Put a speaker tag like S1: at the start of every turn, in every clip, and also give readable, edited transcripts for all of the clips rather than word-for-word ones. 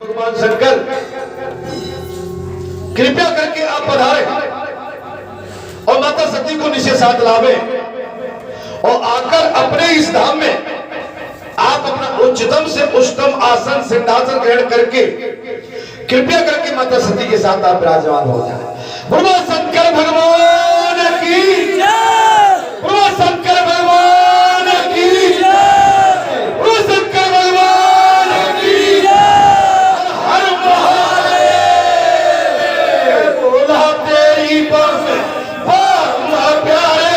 S1: भगवान शंकर कृपया करके आप पधारे और माता सती को नीचे साथ लावे और आकर अपने इस धाम में आप अपना उच्चतम से उच्चतम आसन सिंहासन ग्रहण करके कृपया करके माता सती के साथ आप विराजमान हो जाए। बोलो शंकर भगवान की जय, बोलो शंकर भगवान की जय, बोलो शंकर भगवान की जय। हर महादेव बोला तेरी बस प्यारे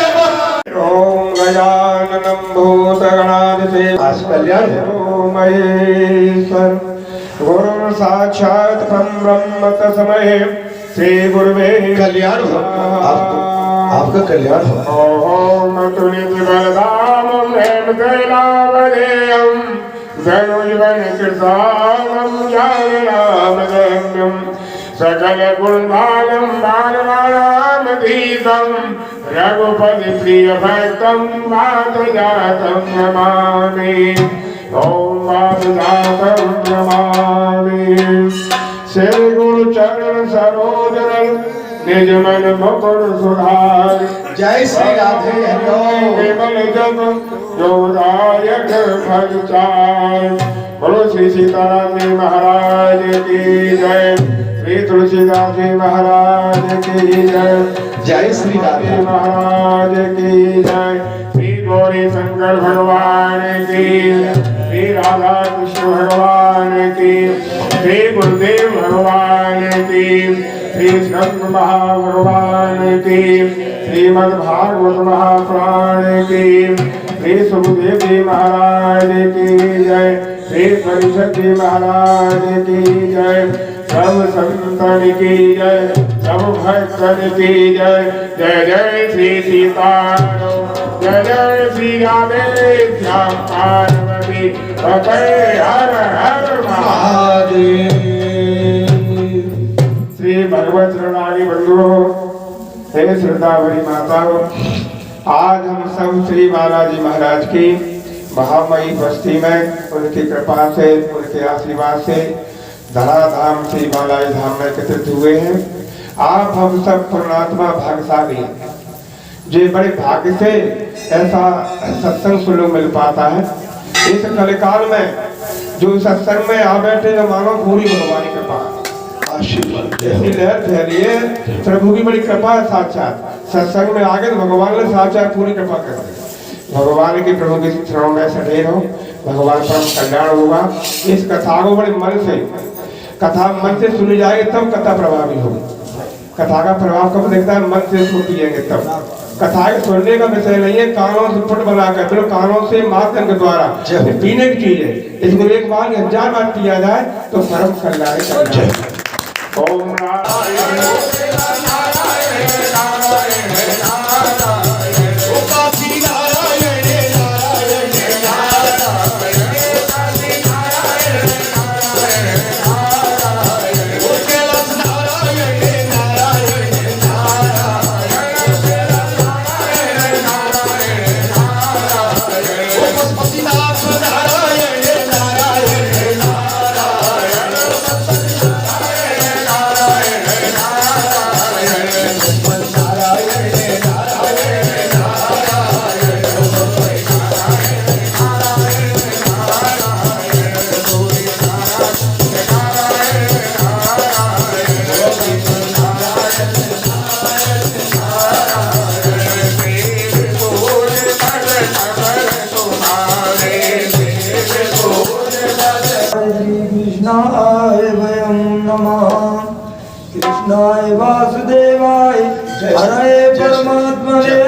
S2: ओम गजाननं भूतगणाधिसेवितं
S1: कल्याण
S2: महेश्वर गुरु साक्षात् परब्रह्म तस्मै श्री गुरुवे
S1: कल्याण हो आपका कल्याण हो।
S2: ओम तुनिति बलदामं हेमकैलावदेयं धनुर्वन कृतानं ज्ञाननामधन्यं सकल गुणधानं बालवाणामधीतं रघुपति प्रिय भक्तं मातजातं नमामि। ओम मातजातं नमामि। श्री गुरु चरण सरोज निज मन मुकुर सुधार
S1: जय श्री राधे
S2: विमल जग जोदायक फल चार। बोलो श्री सीताराम जी महाराज की जय, श्री तुलसीदास जी महाराज की जय,
S1: जय श्री राधे
S2: महाराज की जय, श्री गौरी शंकर भगवान की, श्री राधा कृष्ण भगवान की, श्री गुरुदेव भगवान की, श्री शंकर महाभगवान की, श्रीमद् भागवत महापुराण की, श्री सुखदेव जी महाराज की जय, श्री परिषद जी महाराज की जय, सब संतन की जय, सब भक्तन की जय। जय जय श्री सीताराम, जय जय श्री राधे श्याम पार्वती पते हर हर महादेव। श्री भगवत शरणागि बंधुओं, हे श्रद्धा भरी माताओं, आज हम सब श्री बालाजी महाराज की महामयी बस्ती में उनकी कृपा से, उनके आशीर्वाद से धराधाम श्री बालाजी धाम में एकत्रित हुए हैं। आप हम सब पुण्यात्मा भाग्यशाली हैं, जो बड़े भाग्य से ऐसा सत्संग सुनने मिल पाता है। इस कलिकाल में जो सत्संग में आ बैठे तो मानो पूरी भगवान कृपा लहर फैलिए, प्रभु की बड़ी कृपा है। साक्षात सत्संग में आगे तो भगवान ने साक्षात पूरी कृपा कर दी। भगवान की प्रभु के शरण में सटे रहो, भगवान परम कल्याण होगा। इस कथा को बड़े मन से, कथा मन से सुनी जाएगी तब कथा प्रभावी होगी। कथा का प्रभाव कब दिखता है? मन से इसको पिएंगे तब। कथा के सुनने का विषय नहीं है कानों से फुट बनाकर, फिर कानों से माध्यम के द्वारा पीने की चीज है। इसको एक बार 1000 बार पिया जाए तो परम कल्याण। ओम
S3: कृष्णाय वासुदेवाय हरे परमात्मने।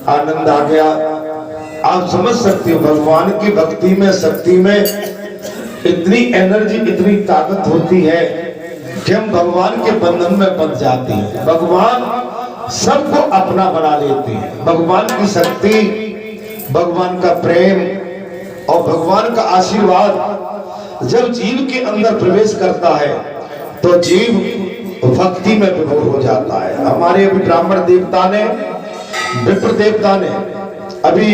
S1: आनंद आ गया। आप समझ सकते हो भगवान की भक्ति में, शक्ति में इतनी एनर्जी, इतनी ताकत होती है कि हम भगवान के बंधन में बंध जाते हैं। भगवान सबको अपना बना लेते हैं। भगवान की शक्ति, भगवान का प्रेम और भगवान का आशीर्वाद जब जीव के अंदर प्रवेश करता है तो जीव भक्ति में विभोर हो जाता है। हमारे अभी ब्राह्मण देवता ने, विप्र देवता ने अभी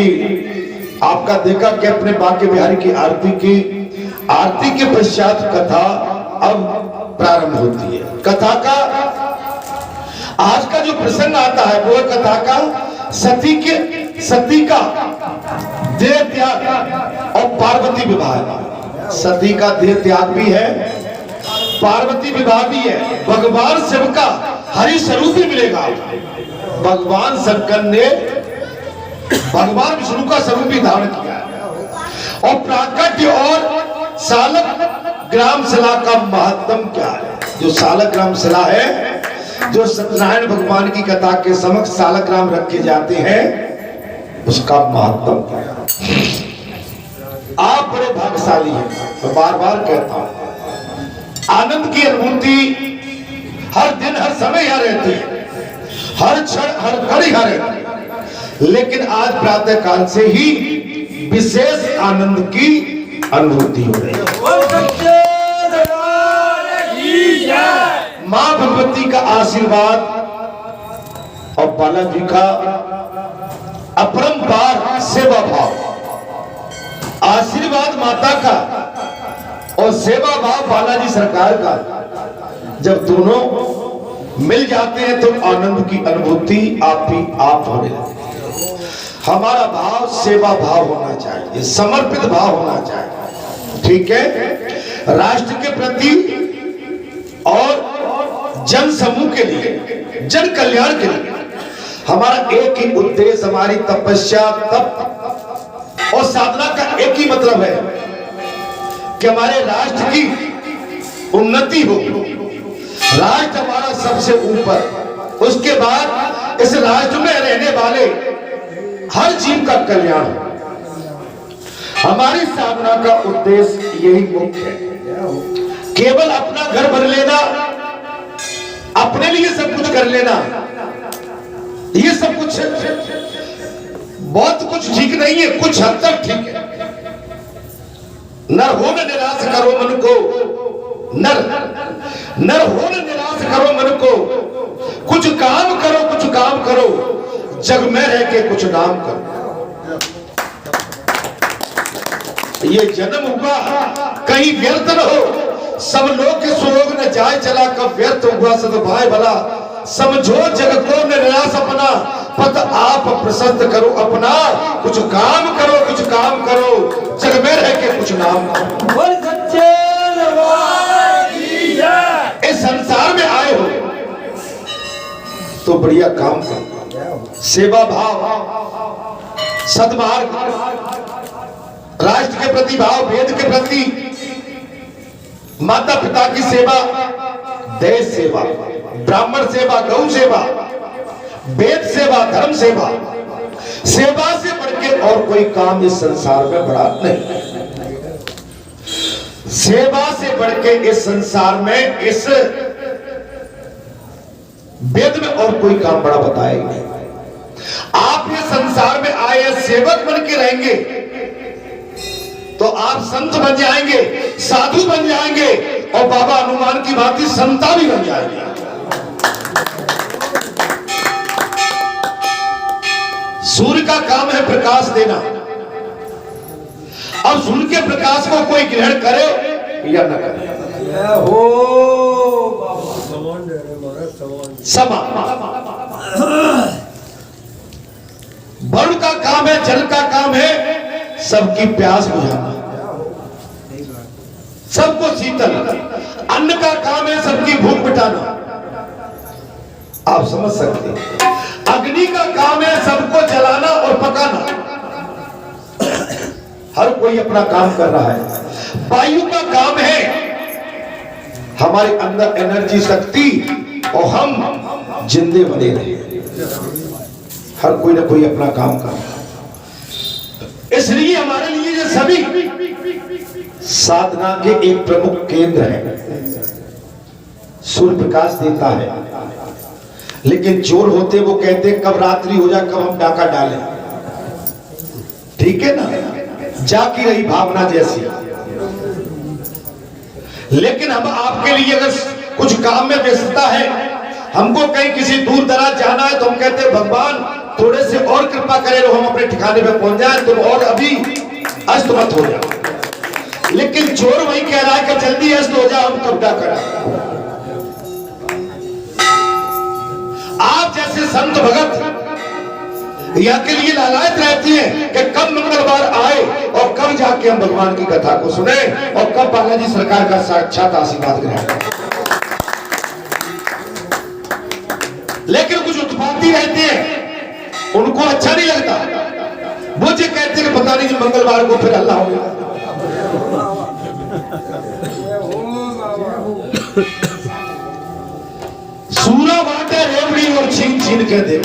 S1: आपका देखा कि अपने बांके बिहारी की आरती की, आरती के पश्चात कथा अब प्रारंभ होती है। कथा का आज का जो प्रसंग आता है वो कथा का सती का देह त्याग और पार्वती विवाह। सती का देह त्याग भी है, पार्वती विवाह भी है। भगवान शिव का हरि स्वरूप ही मिलेगा। भगवान शंकर ने भगवान विष्णु का स्वरूप भी धारण किया है। और प्राकट्य और सालक ग्राम शिला का महत्व क्या है? जो सालक ग्राम शिला है, जो सत्यनारायण भगवान की कथा के समक्ष सालक ग्राम रखे जाते हैं, उसका महत्व क्या है? आप बड़े भाग्यशाली हैं। मैं बार बार कहता हूं, आनंद की अनुभूति हर दिन हर समय यहाँ रहती है, हर क्षण हर घड़ी यहाँ रहती है। लेकिन आज प्रातः काल से ही विशेष आनंद की अनुभूति हो रही है। मां भगवती का आशीर्वाद और बालाजी का अपरंपार सेवा भाव, आशीर्वाद माता का और सेवा भाव बालाजी सरकार का, जब दोनों मिल जाते हैं तो आनंद की अनुभूति आप ही आप होने लगती है। हमारा भाव सेवा भाव होना चाहिए, समर्पित भाव होना चाहिए, ठीक है। राष्ट्र के प्रति और जन समूह के लिए, जन कल्याण के लिए हमारा एक ही उद्देश्य, हमारी तपस्या, तप और साधना का एक ही मतलब है कि हमारे राष्ट्र की उन्नति हो, राष्ट्र हमारा सबसे ऊपर, उसके बाद इस राष्ट्र में रहने वाले हर जीव का कल्याण हो। हमारी साधना का उद्देश्य यही मुख्य है। केवल अपना घर भर लेना, अपने लिए सब कुछ कर लेना, ये सब कुछ बहुत कुछ ठीक नहीं है, कुछ हद तक ठीक है। नर हो न निराश करो मन को, नर हो न निराश करो मन को, कुछ काम करो, कुछ काम करो, जग में रह के कुछ नाम करो। ये जन्म हुआ कहीं व्यर्थ न हो, सब लोग के सुयोग न जाए चला, कब व्यर्थ हुआ सद भाई भला। समझो जग को न निराश अपना, पद आप प्रशस्त करो अपना। कुछ काम करो, कुछ काम करो, जग में रह के कुछ नाम करो। इस संसार में आए हो तो बढ़िया काम करो, सेवा भाव, सद्मार्ग, राष्ट्र के प्रति भाव, वेद के प्रति, माता पिता की सेवा, देश सेवा, ब्राह्मण सेवा, गौ सेवा, वेद सेवा, धर्म सेवा, सेवा से बढ़ के और कोई काम इस संसार में बड़ा नहीं। सेवा से बढ़ के इस संसार में, इस वेद में और कोई काम बड़ा बताया नहीं। आप इस संसार में आए सेवक बन के रहेंगे तो आप संत बन जाएंगे, साधु बन जाएंगे और बाबा हनुमान की भांति संता भी बन जाएंगे। सूर्य का काम है प्रकाश देना। अब सूर्य के प्रकाश को कोई ग्रहण करे या न करे, समा। वरुण का काम है, जल का काम है सबकी प्यास बुझाना, सबको शीतल। अन्न का काम है सबकी भूख मिटाना। आप समझ सकते हैं। अग्नि का काम है सबको जलाना और पकाना। हर कोई अपना काम कर रहा है। वायु का काम है हमारे अंदर एनर्जी, शक्ति और हम जिंदे बने रहे। हर कोई ना कोई अपना काम कर रहा है। इसलिए हमारे लिए ये सभी साधना के एक प्रमुख केंद्र है। सूर्य प्रकाश देता है, लेकिन चोर होते वो कहते कब रात्रि हो जाए, कब हम डाका डालें। ठीक है ना, जाकी रही भावना जैसी। लेकिन हम आपके लिए अगर कुछ काम में व्यस्तता है, हमको कहीं किसी दूर दराज जाना है, तो हम कहते हैं भगवान थोड़े से और कृपा करें, हम अपने ठिकाने पे पहुंच जाए, तुम और अभी अस्त मत हो जाओ। लेकिन चोर वही कह रहा है कि जल्दी अस्त हो जाओ, हम कब डाका डालें। आप जैसे संत भगत या के लिए लालायत रहती है कि कब मंगलवार आए और कब जाके हम भगवान की कथा को सुने और कब बालाजी सरकार का साक्षात आशीर्वाद ग्रहण करें। लेकिन कुछ उत्पाती रहते हैं, उनको अच्छा नहीं लगता। वो जो कहते हैं कि पता नहीं मंगलवार को फिर अल्लाह होगा। सूरा बाटे रेवड़ी और छीन छीन के दे,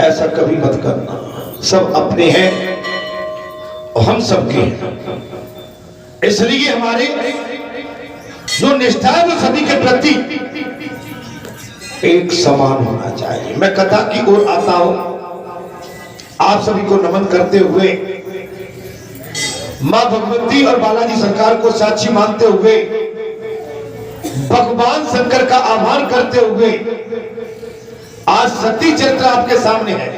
S1: ऐसा कभी मत करना। सब अपने हैं और हम सबके हैं। इसलिए हमारी जो निष्ठा है वो सभी के प्रति एक समान होना चाहिए। मैं कथा की ओर आता हूं, आप सभी को नमन करते हुए, मां भगवती और बालाजी सरकार को साक्षी मानते हुए, भगवान शंकर का आभार करते हुए आज सती चरित्र आपके सामने है।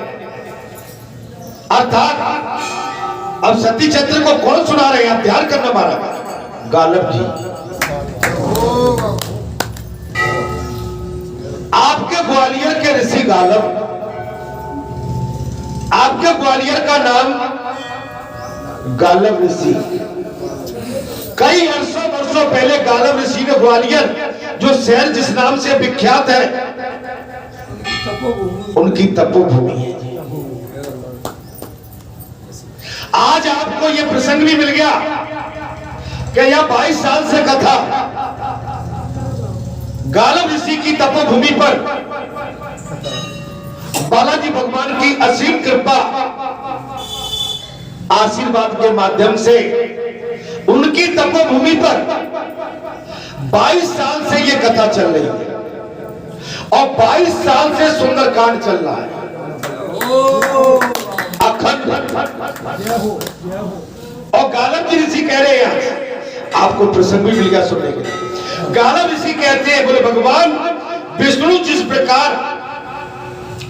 S1: अर्थात अब सती चरित्र को कौन सुना रहे हैं? आप ध्यान करना हमारा गालब जी। आपके ग्वालियर के ऋषि गालब, आपके ग्वालियर का नाम गालब ऋषि। कई वर्षों पहले गालब ऋषि ने ग्वालियर, जो शहर जिस नाम से विख्यात है, उनकी तपोभूमि है। आज आपको यह प्रसंग भी मिल गया कि यह 22 साल से कथा गालब ऋषि की तपोभूमि पर बालाजी भगवान की असीम कृपा आशीर्वाद के माध्यम से उनकी तपोभूमि पर 22 साल से यह कथा चल रही है और 22 साल से सुंदरकांड चल रहा है अखंड। और गालब जी ऋषि कह रहे हैं, आपको प्रसंग भी मिल गया सुनने के लिए। गालब ऋषि कहते हैं, बोले भगवान विष्णु जिस प्रकार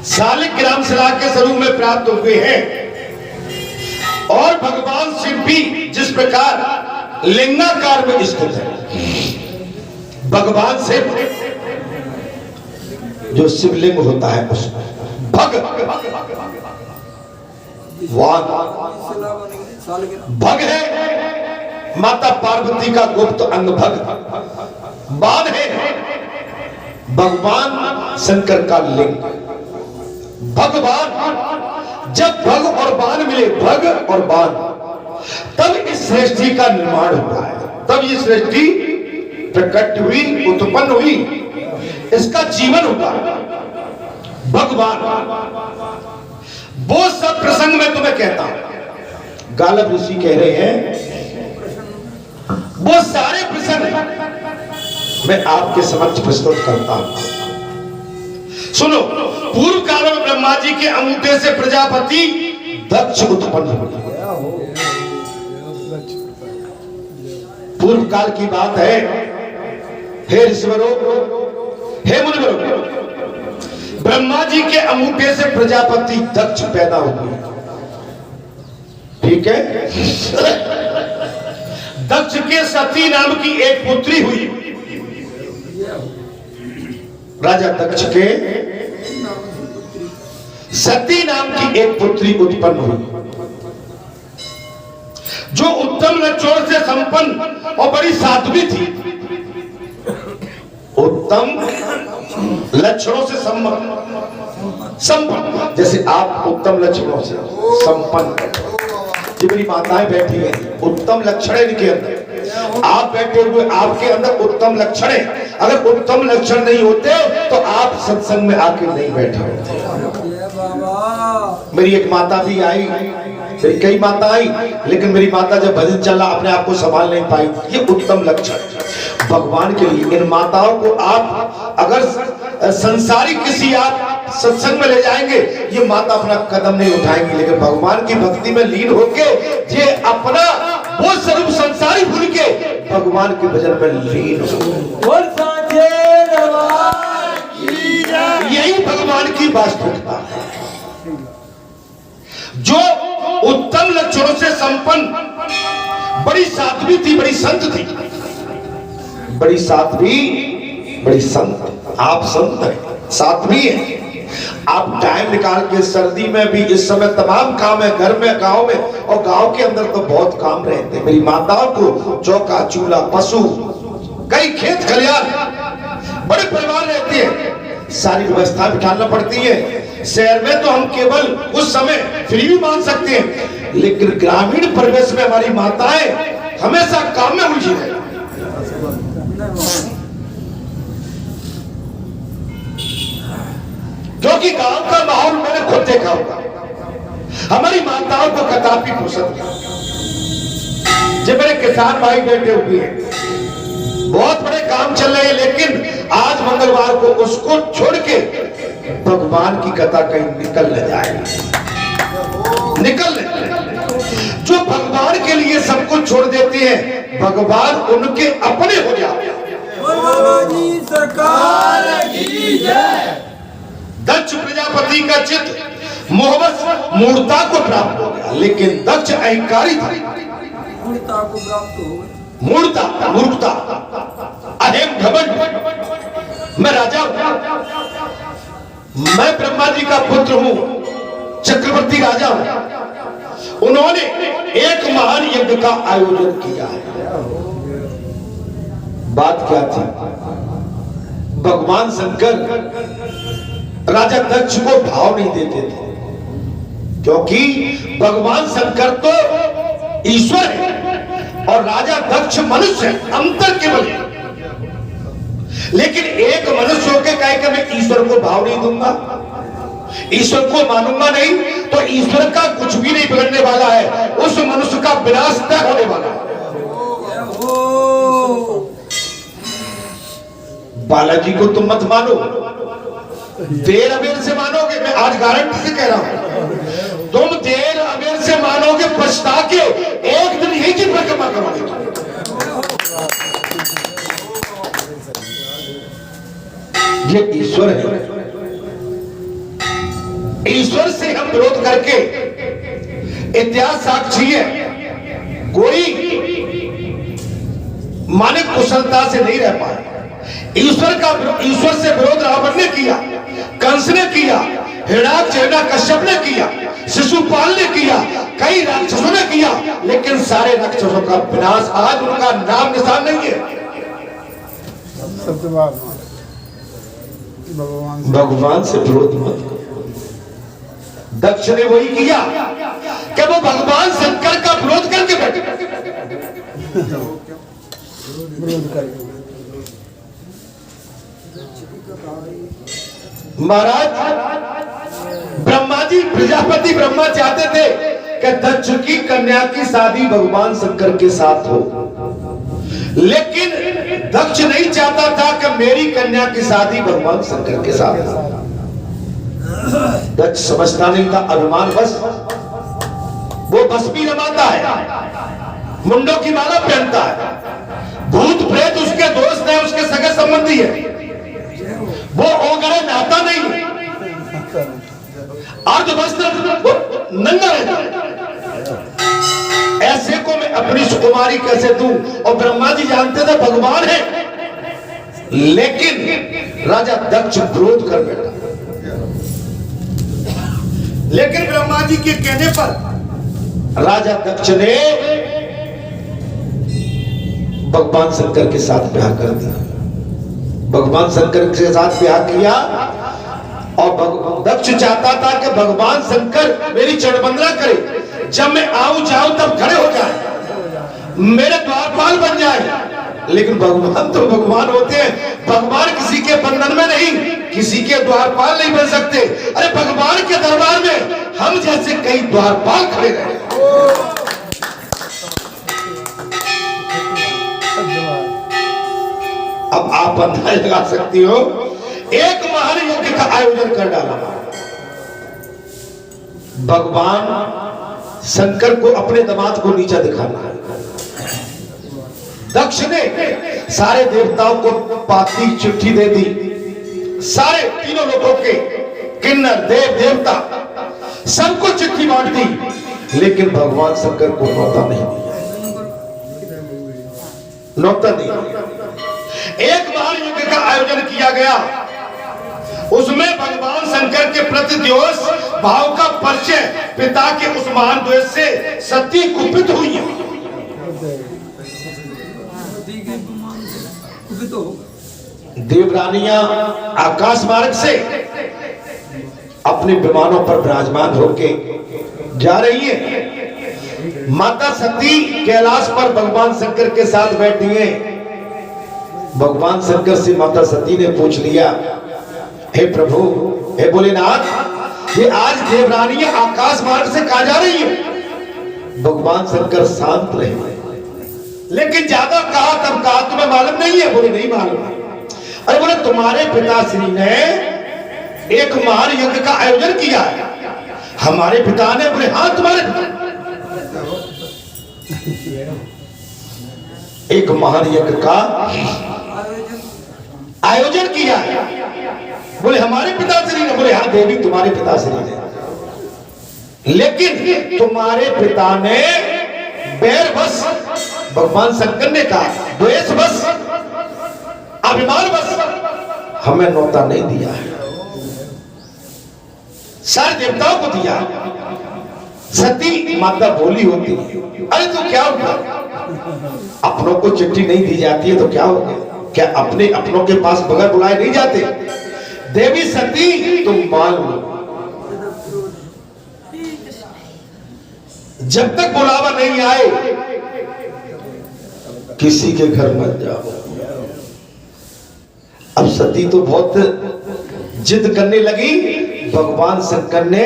S1: शालिक ग्राम शिला के स्वरूप में प्राप्त हुए हैं और भगवान शिव भी जिस प्रकार लिंगाकार में स्थित है, भगवान शिव जो शिवलिंग होता है उसमें भग भग है, माता पार्वती का गुप्त अंग भग, बाण है भगवान शंकर का लिंग भगवान। जब भग और बाण मिले, भग और बाण, तब इस सृष्टि का निर्माण हुआ है, तब ये सृष्टि प्रकट हुई, उत्पन्न हुई, इसका जीवन हुआ भगवान। वो सब प्रसंग में तुम्हें कहता हूं, गालब ऋषि कह रहे हैं, वो सारे प्रसंग मैं आपके समक्ष प्रस्तुत करता हूं। सुनो, पूर्व काल में ब्रह्मा जी के अंगूठे से प्रजापति दक्ष उत्पन्न हुए। पूर्व काल की बात है। हे ऋषिवरों, हे मुनिवरों, ब्रह्मा जी के अंगूठे से प्रजापति दक्ष पैदा हुए। ठीक है। दक्ष के सती नाम की एक पुत्री हुई। राजा दक्ष के सती नाम की एक पुत्री उत्पन्न हुई, जो उत्तम लक्षणों से संपन्न और बड़ी साध्वी थी। उत्तम लक्षणों से संपन्न, जैसे आप उत्तम लक्षणों से संपन्न, जितनी माताएं बैठी हैं, उत्तम लक्षण इनके अंदर, आप बैठे हुए, आपके अंदर उत्तम लक्षण है। अगर उत्तम लक्षण नहीं होते तो आप सत्संग में आके नहीं बैठे होते।
S3: जय बाबा।
S1: मेरी एक माता भी आई, मेरी कई माता आई, लेकिन मेरी माता जब भजन चला अपने आप को संभाल नहीं पाई। ये उत्तम लक्षण भगवान के लिए। इन माताओं को आप अगर संसारी किसी आप सत्संग में ले जाएंगे, ये माता अपना कदम नहीं उठाएंगी, लेकिन भगवान की भक्ति में लीन होके ये अपना वो स्वरूप संसारी भूल के भगवान के भजन में लीन हो।
S3: और साचे दरबार की जय।
S1: यही भगवान की वास्तविकता है। जो उत्तम लक्षणों से संपन्न बड़ी साध्वी थी, बड़ी संत थी, बड़ी साध्वी, बड़ी संत। आप संत हैं, साध्वी हैं। आप टाइम निकाल के सर्दी में भी, इस समय तमाम काम है घर में, गांव में, और गांव के अंदर तो बहुत काम रहते हैं। मेरी माताओं को चौका चूल्हा, पशु, कई खेत खलियान, बड़े परिवार रहते हैं, सारी व्यवस्था बिठाना पड़ती है। शहर में तो हम केवल उस समय फ्री भी मान सकते हैं, लेकिन ग्रामीण परिवेश में हमारी माताएं हमेशा काम में उलझी रहे। क्योंकि गांव का माहौल मैंने खुद देखा होगा। हमारी माताओं को कदापि फुर्सत नहीं। जो मेरे किसान भाई बैठे हुए हैं, बहुत बड़े काम चल रहे हैं, लेकिन आज मंगलवार को उसको छोड़ के भगवान की कथा कहीं निकल न जाए, निकल न। जो भगवान के लिए सब कुछ छोड़ देते हैं, भगवान उनके अपने हो जाते हैं।
S3: बाबा जी सरकार की जय।
S1: दक्ष प्रजापति का चित्त मोहवश मूर्ता को प्राप्त हो गया, लेकिन दक्ष अहंकारी था।
S3: मूर्ता को प्राप्त हो गई।
S1: मूर्ता, मूर्खता, अहम, घमंड। मैं राजा हूं, मैं ब्रह्मा जी का पुत्र हूं, चक्रवर्ती राजा हूं। उन्होंने एक महान यज्ञ का आयोजन किया है। बात क्या थी? भगवान शंकर राजा दक्ष को भाव नहीं देते थे, क्योंकि भगवान शंकर तो ईश्वर है और राजा दक्ष मनुष्य है, अंतर केवल है। लेकिन एक मनुष्य होकर कहे कि मैं ईश्वर को भाव नहीं दूंगा, ईश्वर को मानूंगा नहीं, तो ईश्वर का कुछ भी नहीं बिगड़ने वाला है, उस मनुष्य का विनाश तय होने वाला है। बालाजी को तुम मत मानो, देर अबेर से मानोगे, मैं आज गारंटी से कह रहा हूं, तुम देर अबेर से मानोगे, पछता के एक दिन यही की परिक्रमा करोगे। ये ईश्वर है, ईश्वर से हम विरोध करके, इतिहास साक्षी है, कोई माने कुशलता से नहीं रह पाया। ईश्वर से विरोध रावण ने किया, कंस ने किया, हिरण्याकश्यप ने किया, शिशुपाल ने किया, कई राक्षसों ने किया, लेकिन सारे राक्षसों का विनाश आज उनका नाम निशान नहीं है। भगवान से विरोध मत करो। दक्ष ने वही किया कि वो भगवान शंकर का विरोध करके बैठे। महाराज ब्रह्मा जी, प्रजापति ब्रह्मा चाहते थे कि दक्ष की कन्या की शादी भगवान शंकर के साथ हो, लेकिन दक्ष नहीं चाहता था कि मेरी कन्या की शादी भगवान शंकर के साथ हो। दक्ष समझता नहीं था, अभिमान बस, वो बस भी रमाता है, मुंडों की माला पहनता है, भूत प्रेत उसके दोस्त है, उसके सगे संबंधी है, वो ओगरे नाता नहीं, अर्धवस्त्र नंगा रहता है। ऐसे को मैं अपनी सुकुमारी कैसे दूं? और ब्रह्मा जी जानते थे भगवान है, लेकिन राजा दक्ष विरोध कर बैठा। लेकिन ब्रह्मा जी के कहने पर राजा दक्ष ने भगवान शंकर के साथ ब्याह कर दिया। भगवान शंकर के साथ ब्याह किया, और दक्ष चाहता था कि भगवान शंकर मेरी चढ़बंदना करे, जब मैं आऊं जाऊं तब खड़े हो जाए, मेरे द्वारपाल बन जाए, लेकिन भगवान तो भगवान होते हैं। भगवान किसी के बंधन में नहीं, किसी के द्वारपाल नहीं बन सकते। अरे भगवान के दरबार में हम जैसे कई द्वारपाल खड़े रहे। अब आप अंदाजा लगा सकती हो, एक महान यज्ञ का आयोजन कर डाला। भगवान शंकर को अपने दामाद को नीचा दिखाना है। दक्ष ने सारे देवताओं को पाती चिट्ठी दे दी, सारे तीनों लोगों के किन्नर देव देवता सबको चिट्ठी बांट दी, लेकिन भगवान शंकर को न्योता नहीं दिया, न्योता नहीं। एक महान यज्ञ का आयोजन किया गया, उसमें भगवान शंकर के प्रति द्वेष भाव का परिचय, पिता के उस महान द्वेष से सती कुपित हुई है। देवरानियां आकाश मार्ग से अपने विमानों पर विराजमान होके जा रही है। माता सती कैलाश पर भगवान शंकर के साथ बैठी है। भगवान शंकर से माता सती ने पूछ लिया, हे प्रभु, हे भोलेनाथ, ये आज देवरानियां आकाश मार्ग से कहा जा रही है। भगवान शंकर शांत रहे, लेकिन ज्यादा कहा तब कहा तुम्हें मालूम नहीं है? बोले नहीं मालूम। अरे बोले तुम्हारे पिताश्री ने एक महान यज्ञ का आयोजन किया है। हमारे पिता ने? बोले हाँ, तुम्हारे एक महान यज्ञ का आयोजन किया है। बोले हमारे पिताश्री ने? बोले हाँ देवी, तुम्हारे पिताश्री ने। लेकिन तुम्हारे पिता ने बैर बस, भगवान शंकर ने कहा द्वेष बस, अभिमान बस हमें न्योता नहीं दिया है, सारे देवताओं को दिया। सती माता बोली होती, अरे तो क्या हुआ, अपनों को चिट्ठी नहीं दी जाती है तो क्या हो गया? क्या अपने अपनों के पास बगैर बुलाए नहीं जाते? देवी सती तुम मान लो, जब तक बुलावा नहीं आए किसी के घर मत जाओ। अब सती तो बहुत जिद करने लगी। भगवान शंकर ने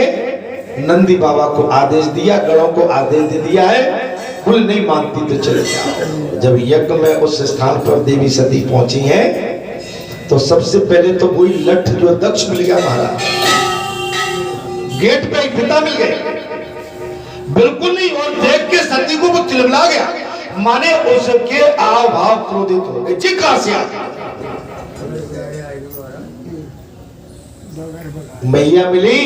S1: नंदी बाबा को आदेश दिया, गणों को आदेश दे दिया है, कुल नहीं मानती तो चले जाओ। जब यज्ञ में उस स्थान पर देवी सती पहुंची है तो सबसे पहले तो वही लठ जो दक्ष मिल गया महाराज, गेट पे एक पिता मिल गए, बिल्कुल नहीं। और देख के सती को वो तिलमिला गया, माने उसके आव भाव क्रोधित हो गए। जी कहां से आ मैया मिली,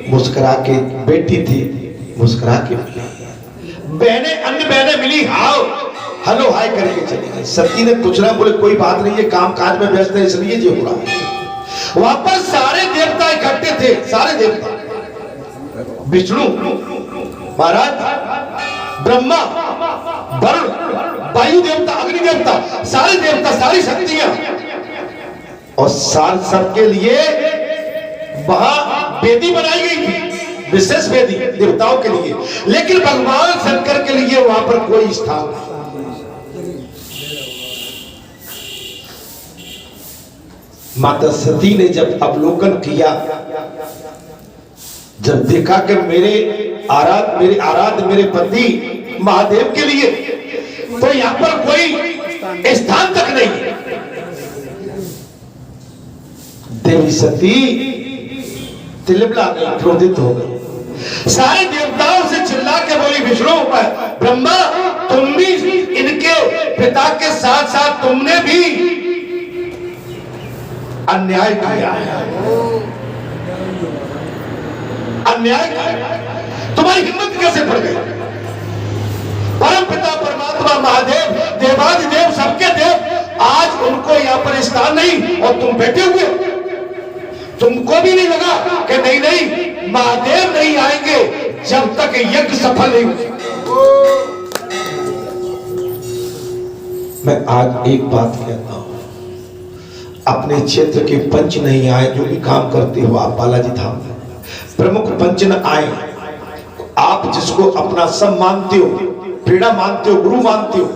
S1: मुस्कुरा के, बेटी थी मुस्कुरा के मिली। बहने अन्य बहने मिली, हाउ हेलो हाय करके चली गई। सती ने कुछ ना बोले, कोई बात नहीं है, काम काज में व्यस्त है इसलिए ये हो रहा है। वापस सारे देवता इकट्ठे थे, सारे देवता, विष्णु महाराज, ब्रह्मा, वरुण, वायु देवता, अग्नि देवता, सारे देवता, सारी शक्तियां, और सबके लिए वहां वेदी बनाई गई थी, विशेष वेदी देवताओं के लिए। लेकिन भगवान शंकर के लिए वहां पर कोई स्थान नहीं। माता सती ने जब अवलोकन किया, जब देखा कि मेरे आराध्य मेरे पति महादेव के लिए तो यहां पर कोई स्थान तक नहीं है। देवी सती तिलमिला गई, क्रोधित हो गई। सारे देवताओं से चिल्ला के बोली, विष्णु, ब्रह्मा, तुम भी इनके पिता के साथ साथ तुमने भी अन्याय किया है, अन्याय किया। तुम्हारी हिम्मत कैसे बढ़ गई? परम पिता परमात्मा महादेव, देवादिदेव, सबके देव, आज उनको यहाँ पर स्थान नहीं और तुम बैठे हुए। तुमको भी नहीं लगा कि नहीं नहीं महादेव नहीं आएंगे जब तक यज्ञ सफल नहीं हो। मैं आज एक बात कहता हूं, अपने क्षेत्र के पंच नहीं आए, जो भी काम करते हो आप बालाजी धाम में प्रमुख पंच न आए, आप जिसको अपना सब मानते हो, प्रेरणा मानते हो, गुरु मानते हो,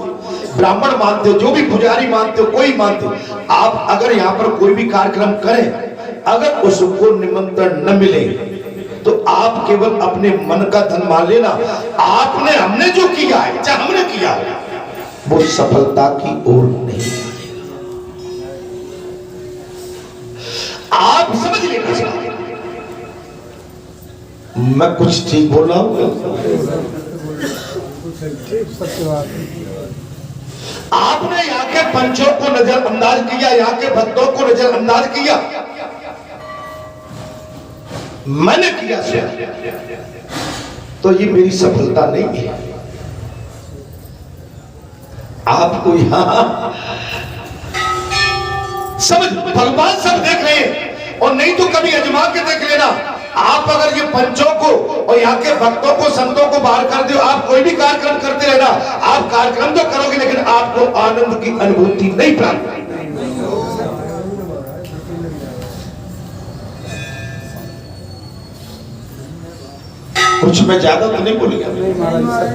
S1: ब्राह्मण मानते हो, जो भी पुजारी मानते हो, कोई मानते हो, आप अगर यहाँ पर कोई भी कार्यक्रम करें, अगर उसको निमंत्रण न मिले तो आप केवल अपने मन का धन मान लेना। आपने हमने जो किया है, चाहे हमने किया है, वो सफलता की ओर नहीं, आप समझ लेना। मैं कुछ ठीक बोल रहा हूं? आपने यहाँ के पंचों को नजरअंदाज किया, यहाँ के भक्तों को नजरअंदाज किया, मैंने किया तो ये मेरी सफलता नहीं है। आपको यहां समझ, भगवान सब देख रहे हैं, और नहीं तो कभी अजमा के देख लेना। आप अगर ये पंचों को और यहाँ के भक्तों को, संतों को बाहर कर दो, आप कोई भी कार्यक्रम करते रहना, आप कार्यक्रम तो करोगे लेकिन आपको आनंद की अनुभूति नहीं प्राप्त। कुछ मैं ज्यादा तो नहीं बोल गया,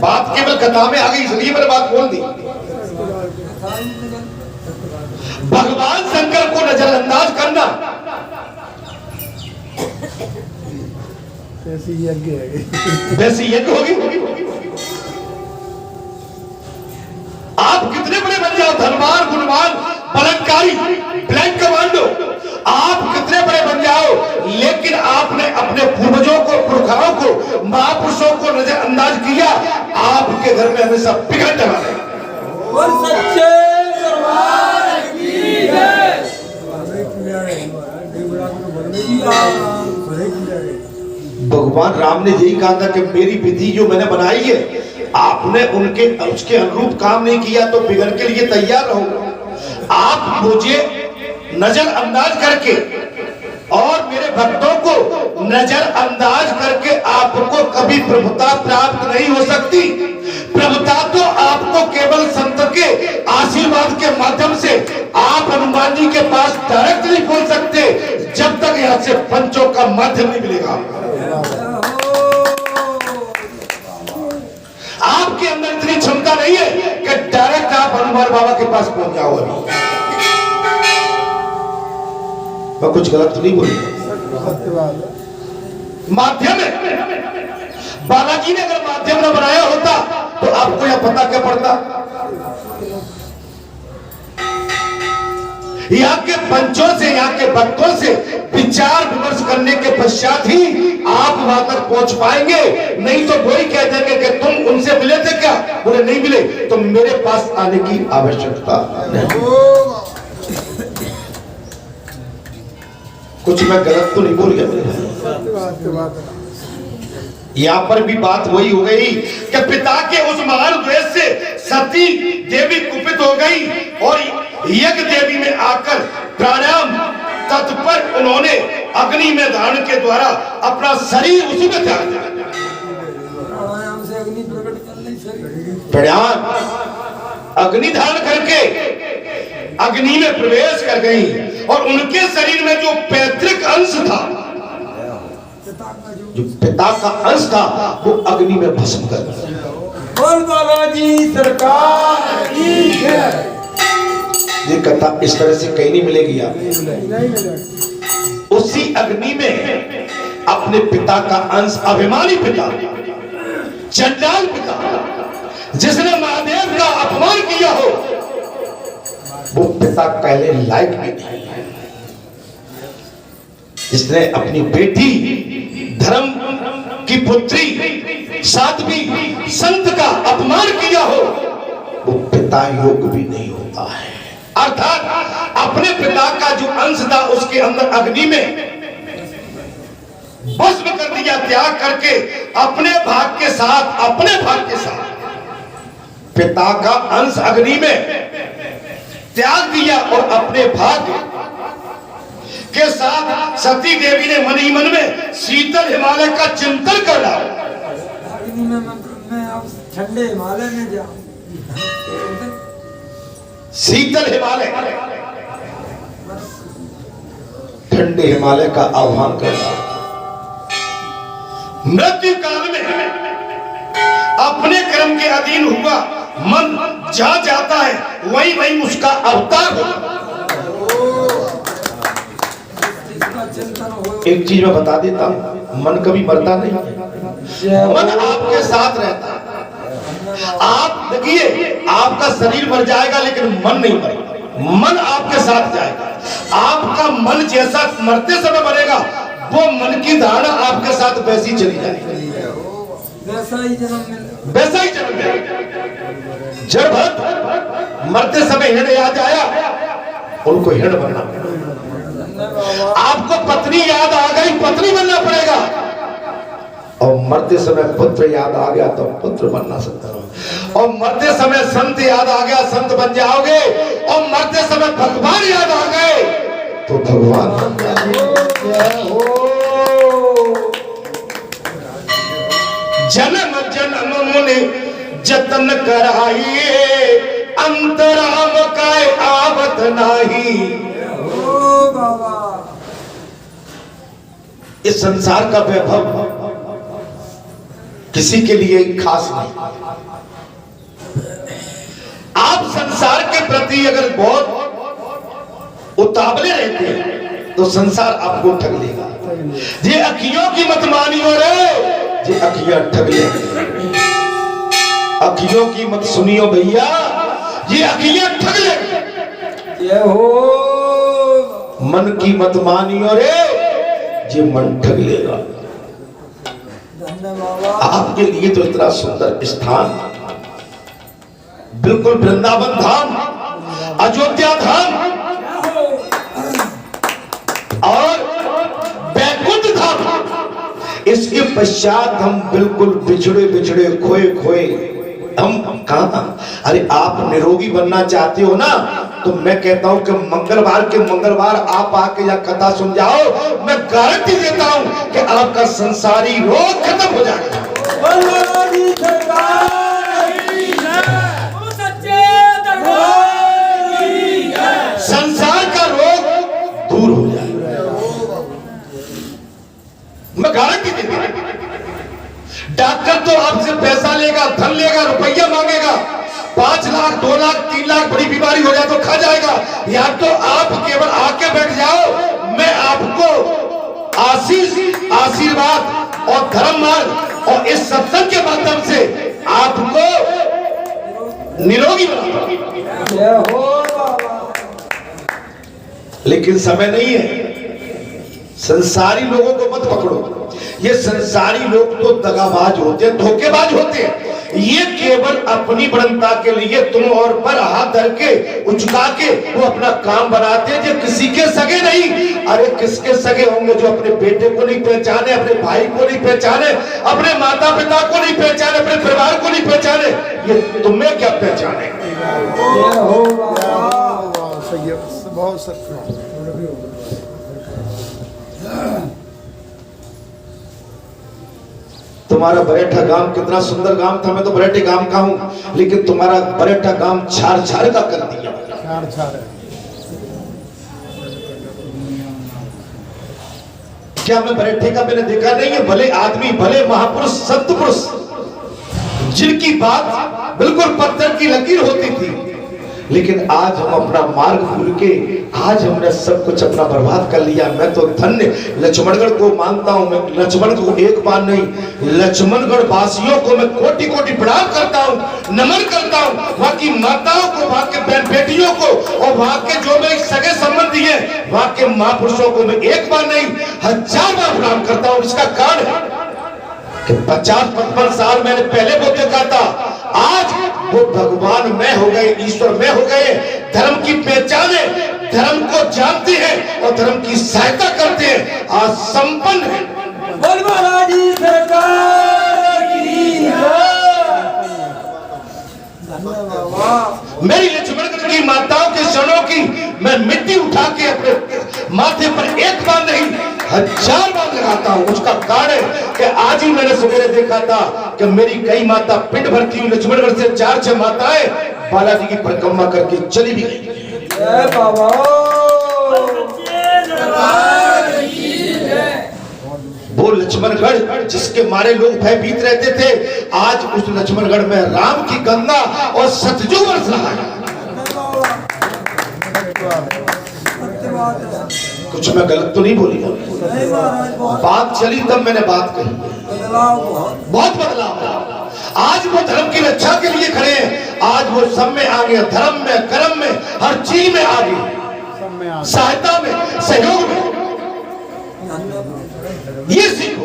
S1: बात केवल कथा में आ गई इसलिए मैंने बात बोल दी। भगवान शंकर को नजरअंदाज करना वैसी यज्ञ होगी। आप कितने बड़े बन जाओ, धनवान, गुणवान, बलात्कारी, ब्लैक कमांडो, आप कितने बड़े बन जाओ, लेकिन आपने अपने पूर्वजों को, पुरखाओं को, महापुरुषों को नजरअंदाज किया, आपके घर में हमेशा बिगड़ डरा है।
S3: और सच्चे दरबार की जय।
S1: भगवान राम ने यही कहा था कि मेरी विधि जो मैंने बनाई है, आपने उनके उसके अनुरूप काम नहीं किया तो बिगड़ के लिए तैयार रहो। आप मुझे नजरअंदाज करके और मेरे भक्तों को नजरअंदाज करके आपको कभी प्रभुता प्राप्त नहीं हो सकती। प्रभुता तो आपको केवल संत के आशीर्वाद के माध्यम से, आप हनुमान जी के पास डायरेक्ट नहीं पहुंच सकते जब तक यहाँ से पंचों का माध्यम नहीं मिलेगा। आपके अंदर इतनी क्षमता नहीं है कि डायरेक्ट आप हनुमान बाबा के पास पहुंच जाओ। अभी मैं कुछ गलत तो नहीं बोल रहा, माध्यम है। बालाजी ने अगर माध्यम न बनाया होता तो आपको यह पता क्या पड़ता? यहाँ के पंचों से, यहाँ के भक्तों से विचार विमर्श करने के पश्चात ही आप वहां तक पहुंच पाएंगे। नहीं तो वही कह देंगे कि तुम उनसे मिले थे क्या? बोले नहीं मिले, तो मेरे पास आने की आवश्यकता नहीं। कुछ मैं गलत तो नहीं बोल गया? यहाँ पर भी बात वही हो गई कि पिता के उस महान द्वेष से सती देवी कुपित हो गई और यज्ञ देवी में आकर प्राणायाम तत्पर उन्होंने अग्नि में धारण के द्वारा अपना शरीर उसी में त्याग दिया।
S3: प्राणायाम से अग्नि प्रकट करने शरीर,
S1: प्राणायाम अग्नि धारण करके अग्नि में प्रवेश कर गई और उनके शरीर में जो पैतृक अंश था, जो पिता का अंश था, वो अग्नि में भस्म कर दिया।
S3: बोल बालाजी सरकार की जय।
S1: ये कथा इस तरह से कहीं नहीं मिलेगी आप। उसी अग्नि में अपने पिता का अंश, अभिमानी पिता, चंडाल पिता, जिसने महादेव का अपमान किया हो, वो पिता कहले लायक भी नहीं। जिसने अपनी बेटी, धर्म की पुत्री, साध्वी, संत का अपमान किया हो, वो पिता योग भी नहीं होता है। अर्थात अपने पिता का जो अंश था उसके अंदर अग्नि में भस्म कर दिया, त्याग करके अपने भाग के साथ पिता का अंश अग्नि में त्याग दिया और अपने भाग के साथ सती देवी ने मन ही मन में शीतल हिमालय का चिंतन कर डाला।
S3: मैं अब ठंडे हिमालय में जाऊं।
S1: शीतल हिमालय, ठंडे हिमालय का आह्वान करना। मृत्यु काल में अपने कर्म के अधीन हुआ मन जहां जाता है वहीं वहीं उसका अवतार होता है।
S3: इसका चिंतन हो।
S1: एक चीज मैं बता देता हूं, मन कभी मरता नहीं, मन आपके साथ रहता है। आप देखिए, आपका शरीर मर जाएगा लेकिन मन नहीं मरेगा, मन आपके साथ जाएगा। आपका मन जैसा मरते समय मरेगा, वो मन की धारणा आपके साथ वैसी चली जाएगी,
S3: वैसा ही जन्म मिले।
S1: वैसा ही जन्म मिलेगा। जब भक्त मरते समय हिरण याद आया, उनको हिरण बनना पड़ेगा। आपको पत्नी याद आ गई, पत्नी बनना पड़ेगा। और मरते समय पुत्र याद आ गया तो पुत्र बनना सकता है। और मरते समय संत याद आ गया, संत बन जाओगे। और मरते समय भगवान याद आ गए तो भगवान बन जाओगे। जन्म जन्म मुनि जतन कराइए, अंतराम का आवत नाही।
S3: ओ बाबा,
S1: इस संसार का वैभव किसी के लिए खास नहीं। आप संसार के प्रति अगर बहुत उतावले रहते हैं तो संसार आपको ठग लेगा। ये अखियों की मत मानियो रे, ये अखियां ठग लेंगी। अखियों की मत सुनियो भैया, ये अखियां ठग लेंगी।
S3: ये हो।
S1: मन की मत मानियो रे, ये मन ठग लेगा।
S3: धन्यवाद।
S1: आपके लिए तो इतना सुंदर स्थान, बिल्कुल वृंदावन धाम, अयोध्या धाम और बैकुंठ धाम। इसके पश्चात हम बिल्कुल बिछड़े बिछड़े खोए खोए हम कहां। अरे आप निरोगी बनना चाहते हो ना, तो मैं कहता हूं कि मंगलवार के मंगलवार आप आके या कथा सुन जाओ, मैं गारंटी देता हूं कि आपका संसारी रोग खत्म हो जाएगा। संसार का रोग दूर हो जाएगा, मैं गारंटी देता हूं। डॉक्टर तो आपसे पैसा लेगा, धन लेगा, रुपया मांगेगा। 5 लाख 2 लाख 3 लाख बड़ी बीमारी हो जाए तो खा जाएगा। या तो आप केवल आके बैठ जाओ, मैं आपको आशीष, आशीर्वाद और धर्म मार्ग और इस सत्संग के माध्यम से आपको निरोगी बनाऊंगा। लेकिन समय नहीं है। संसारी लोगों को मत पकड़ो। ये संसारी लोग तो दगाबाज होते हैं, धोखेबाज होते हैं। ये केवल अपनी बड़ंता के लिए तुम और पर हाथ धर के उचका के वो अपना काम बनाते हैं, जो किसी के सगे नहीं। अरे किसके सगे होंगे जो अपने बेटे को नहीं पहचाने, अपने भाई को नहीं पहचाने, अपने माता पिता को नहीं पहचाने, अपने परिवार को नहीं पहचाने, ये तुम्हें क्या पहचाने।
S4: बहुत सत्य।
S1: तुम्हारा बरेठा गांव कितना सुंदर गांव था, मैं तो बरेठे गांव का हूं, लेकिन तुम्हारा बरेठा गांव छार छार का कर दिया। क्या मैं बरेठे का मैंने देखा नहीं है? भले आदमी, भले महापुरुष, संत पुरुष, जिनकी बात बिल्कुल पत्थर की लकीर होती थी, लेकिन आज हम अपना मार्ग भूल के आज हमने सब कुछ अपना बर्बाद कर लिया। मैं तो धन्य लक्ष्मणगढ़ को मानता हूं। मैं लक्ष्मणगढ़ को एक बार नहीं, लक्ष्मणगढ़ वासियों को मैं कोटि कोटि प्रणाम करता हूं, नमन करता हूं। वहां की माताओं को, वहां के बहन बेटियों को और वहां के जो मेरे सगे संबंधी है, वहां के महापुरुषों को मैं एक बार नहीं 1000 बार प्रणाम करता हूं। इसका कारण है कि 50-55 साल मैंने पहले वो देखा था, आज वो भगवान में हो गए, ईश्वर में हो गए। धर्म की पहचान है, धर्म को जानते हैं और धर्म की सहायता करते हैं, आज संपन्न है। मेरी लक्ष्मणगढ़ की माताओं के चरणों की मैं मिट्टी उठा के अपने माथे पर एक बार नहीं 1000 बार लगाता हूं। उसका कारण है कि आज ही मैंने सवेरे देखा था कि मेरी कई माता पिंड भरती हुई लक्ष्मणगढ़ से 4-6 माताएं बालाजी की परिक्रमा करके चली भी गई। वो लक्ष्मणगढ़ जिसके मारे लोग भयभीत रहते थे, आज उस लक्ष्मणगढ़ में राम की गंगा और सतजू बरस रहा है। कुछ मैं गलत तो नहीं बोली? बात चली तब मैंने बात कही। बहुत बदलाव है। आज वो धर्म की रक्षा के लिए खड़े हैं, आज वो सब में आगे, धर्म में, कर्म में, हर चीज में आगे, सहायता में, सहयोग में। ये सीखो।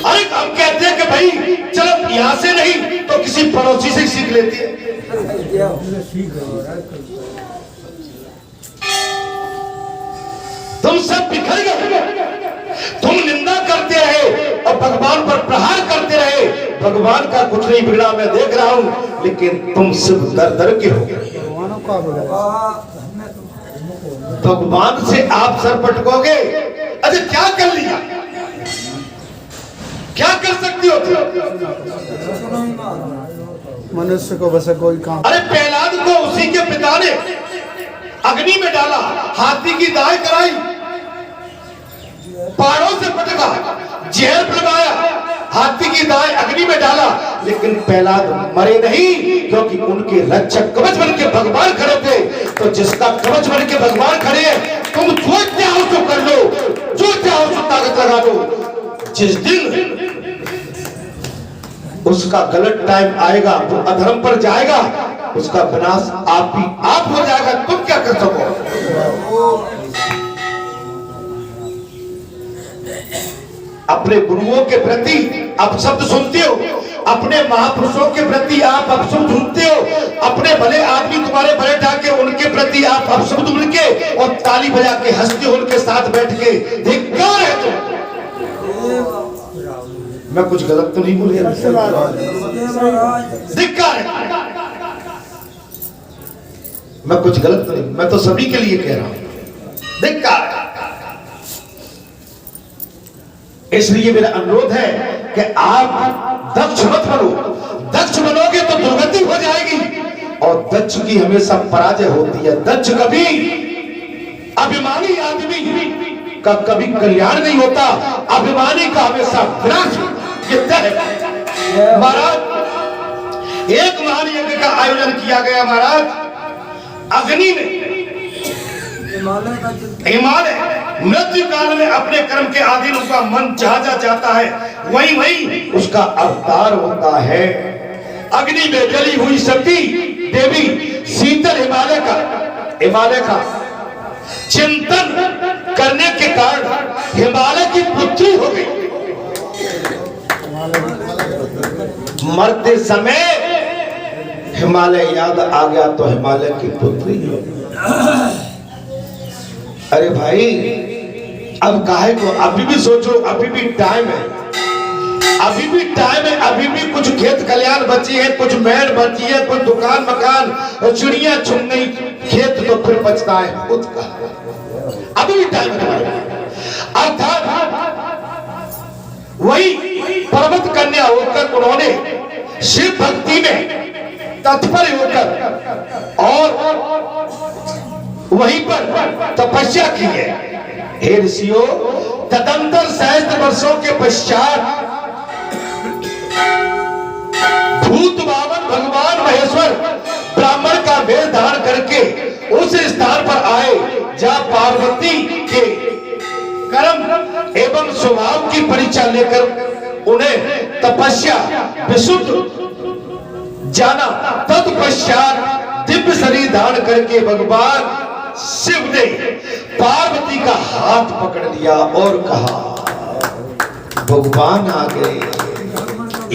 S1: अरे हम कहते हैं कि भाई चलो यहां से नहीं तो किसी पड़ोसी से सीख लेते हैं। तुम सब बिखर गए, तुम निंदा करते रहे और भगवान पर प्रहार करते रहे। भगवान का कुछ नहीं बिगड़ा, मैं देख रहा हूं, लेकिन तुम सिर्फ दर दर के हो। भगवान से आप सर पटकोगे। अरे क्या कर लिया, क्या कर सकती हो?
S4: मनुष्य को बस कोई काम।
S1: अरे प्रहलाद को उसी के पिता ने अग्नि में डाला, हाथी की दाई कराई, पहाड़ों से पटका, जहर पिलवाया, हाथी की दाई अग्नि में डाला, लेकिन प्रहलाद मरे नहीं, क्योंकि उनके रक्षक कवच बन के भगवान खड़े थे। तो जिसका कवच बन के भगवान खड़े हैं, तुम जो चाहो तो कर लो, जो चाहो तो ताकत लगा दो। जिस दिन उसका गलत टाइम आएगा, वो अधर्म पर जाएगा, उसका विनाश आप हो जाएगा। तुम क्या कर सको? अपने गुरुओं के प्रति अपशब्द सुनते हो, अपने महापुरुषों के प्रति आप अपशब्द सुनते हो, अपने भले आदमी तुम्हारे भले ठाके उनके प्रति आप अपशब्द मिल के और ताली बजा के हंसते हो उनके साथ बैठ के। धिक्कार है तुम। मैं कुछ गलत तो नहीं बोली? धिक्कार है। मैं कुछ गलत तो नहीं, मैं तो सभी के लिए कह रहा हूं, धिक्कार। इसलिए मेरा अनुरोध है कि आप दक्ष मत बनो। दक्ष बनोगे तो दुर्गति हो जाएगी, और दक्ष की हमेशा पराजय होती है। दक्ष कभी, अभिमानी आदमी का कभी कल्याण नहीं होता, अभिमानी का हमेशा विनाश है। महाराज, एक महान यज्ञ का आयोजन किया गया महाराज, अग्नि में, हिमालय मृत्यु काल में अपने कर्म के अधीन उसका मन जहां जाता है, वहीं वहीं उसका अवतार होता है। अग्नि में जली हुई सती देवी शीतल हिमालय का चिंतन करने के कारण हिमालय की पुत्री हो गई। मरते समय हिमालय याद आ गया तो हिमालय की पुत्री हो गई। अरे भाई, अब काहे को? अभी भी सोचो, अभी भी टाइम है, अभी भी टाइम है, अभी भी कुछ खेत खलियान बची है, कुछ मेड़ बची है, कुछ दुकान मकान और चिड़िया चुन गई, खेत तो फिर बचता है खुद का। अभी भी टाइम है। अर्थात वही पर्वत कन्या होकर उन्होंने शिव भक्ति में तत्पर होकर और वहीं पर तपस्या की है। हे ऋषियों, तदंतर सहस्त्र वर्षों के पश्चात भूत बावन भगवान महेश्वर ब्राह्मण का वेश धारण करके उस स्थान पर आए जहां पार्वती के कर्म एवं स्वभाव की परीक्षा लेकर उन्हें तपस्या विशुद्ध जाना। तत्पश्चात दिव्य शरीर धारण करके भगवान शिव ने पार्वती का हाथ पकड़ लिया और कहा, भगवान आ गए,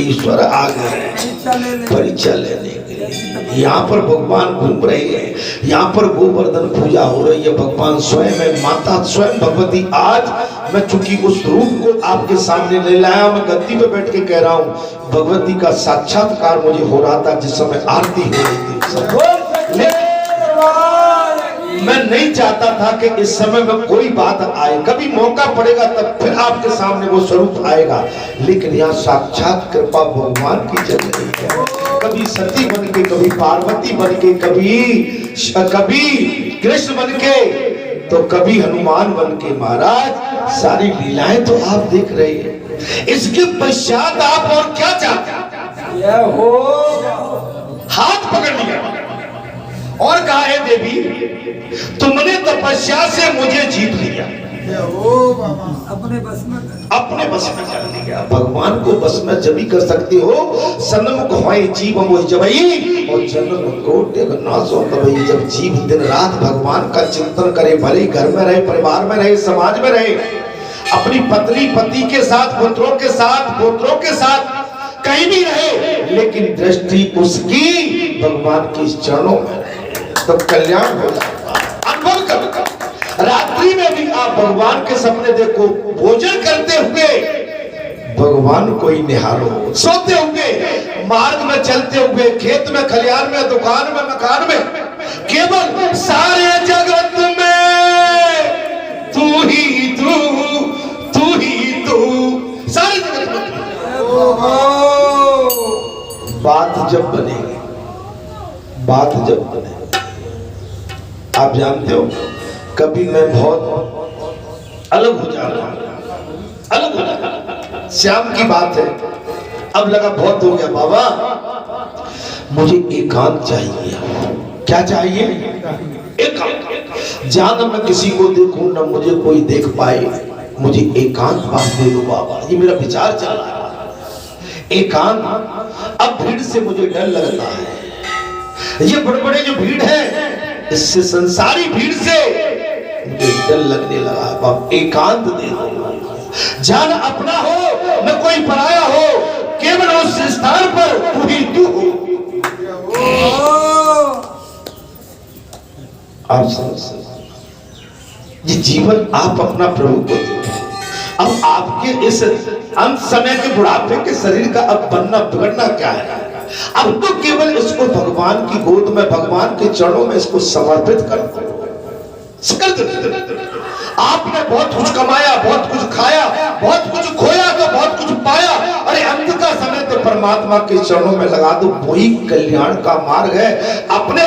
S1: ईश्वर आ गए परीक्षा लेने के लिए। यहाँ पर भगवान घूम रहे हैं, यहाँ पर गोवर्धन पूजा हो रही है, भगवान स्वयं है, माता स्वयं भगवती। आज मैं चूंकि उस रूप को आपके सामने ले लाया, मैं गद्दी पे बैठ के कह रहा हूँ, भगवती का साक्षात्कार मुझे हो रहा था जिस समय आरती हो रही थी। मैं नहीं चाहता था कि इस समय में कोई बात आए, कभी मौका पड़ेगा तब फिर आपके सामने वो स्वरूप आएगा, लेकिन यहाँ साक्षात कृपा भगवान की चल रही है। कभी सती बन के, कभी पार्वती बन के, कभी कृष्ण बन के तो कभी हनुमान बन के महाराज सारी लीलाएं तो आप देख रहे हैं। इसके पश्चात आप और क्या चाहते हैं?
S3: ये हो
S1: हाथ पकड़ लिया और कहा, हे देवी, तुमने तपस्या से मुझे जीत लिया,
S3: अपने बस में
S1: अपने बस में कर लिया। भगवान को बस में जब ही कर सकते हो सन्मुख होए जीव मोहि जबई और जन्म कोटि नासो तबई। जब जीव दिन रात भगवान का चिंतन करे, भले घर में रहे, परिवार में रहे, समाज में रहे, अपनी पत्नी पति के साथ, पुत्रों के साथ, पोत्रों के साथ कहीं भी रहे, लेकिन दृष्टि उसकी भगवान के चरणों में रहे, तो कल्याण हो जाएगा। अनुभव करो। रात्रि में भी आप भगवान के सपने देखो, भोजन करते हुए भगवान को ही निहारो, सोते हुए, मार्ग में चलते हुए, खेत में, खलिहान में, दुकान में, मकान में, केवल सारे जगत में तू ही तू, सारे जगत में बात जब बनेगी, बात जब बनेगी, आप जानते हो कभी मैं बहुत अलग हो जा रहा हूं, अलग हो जा रहा हूं। श्याम की बात है, अब लगा बहुत हो गया बाबा, मुझे एकांत चाहिए। क्या चाहिए? एकांत। जहां न मैं किसी को देखूं न मुझे कोई देख पाए, मुझे एकांत बात दे दो बाबा, ये मेरा विचार चल रहा है। एकांत। अब भीड़ से मुझे डर लगता है, ये बड़े बड़े जो भीड़ है, इससे संसारी भीड़ से मुझे डर लगने लगा है। बाबा एकांत दे दो, जहां न अपना हो न कोई पराया हो, केवल उस स्थान पर तू ही तू हो। आप समझ, ये जीवन आप अपना प्रभु को दो। अब आपके इस अंत समय के बुढ़ापे के शरीर का अब बनना बिगड़ना क्या है? अब तो केवल इसको भगवान की गोद में, भगवान के चरणों में इसको समर्पित कर दो। आपने बहुत कुछ कमाया, बहुत कुछ खाया, बहुत कुछ खोया तो बहुत कुछ पाया, अरे अंत का समय तो परमात्मा के चरणों में लगा दो, वही कल्याण का मार्ग है। अपने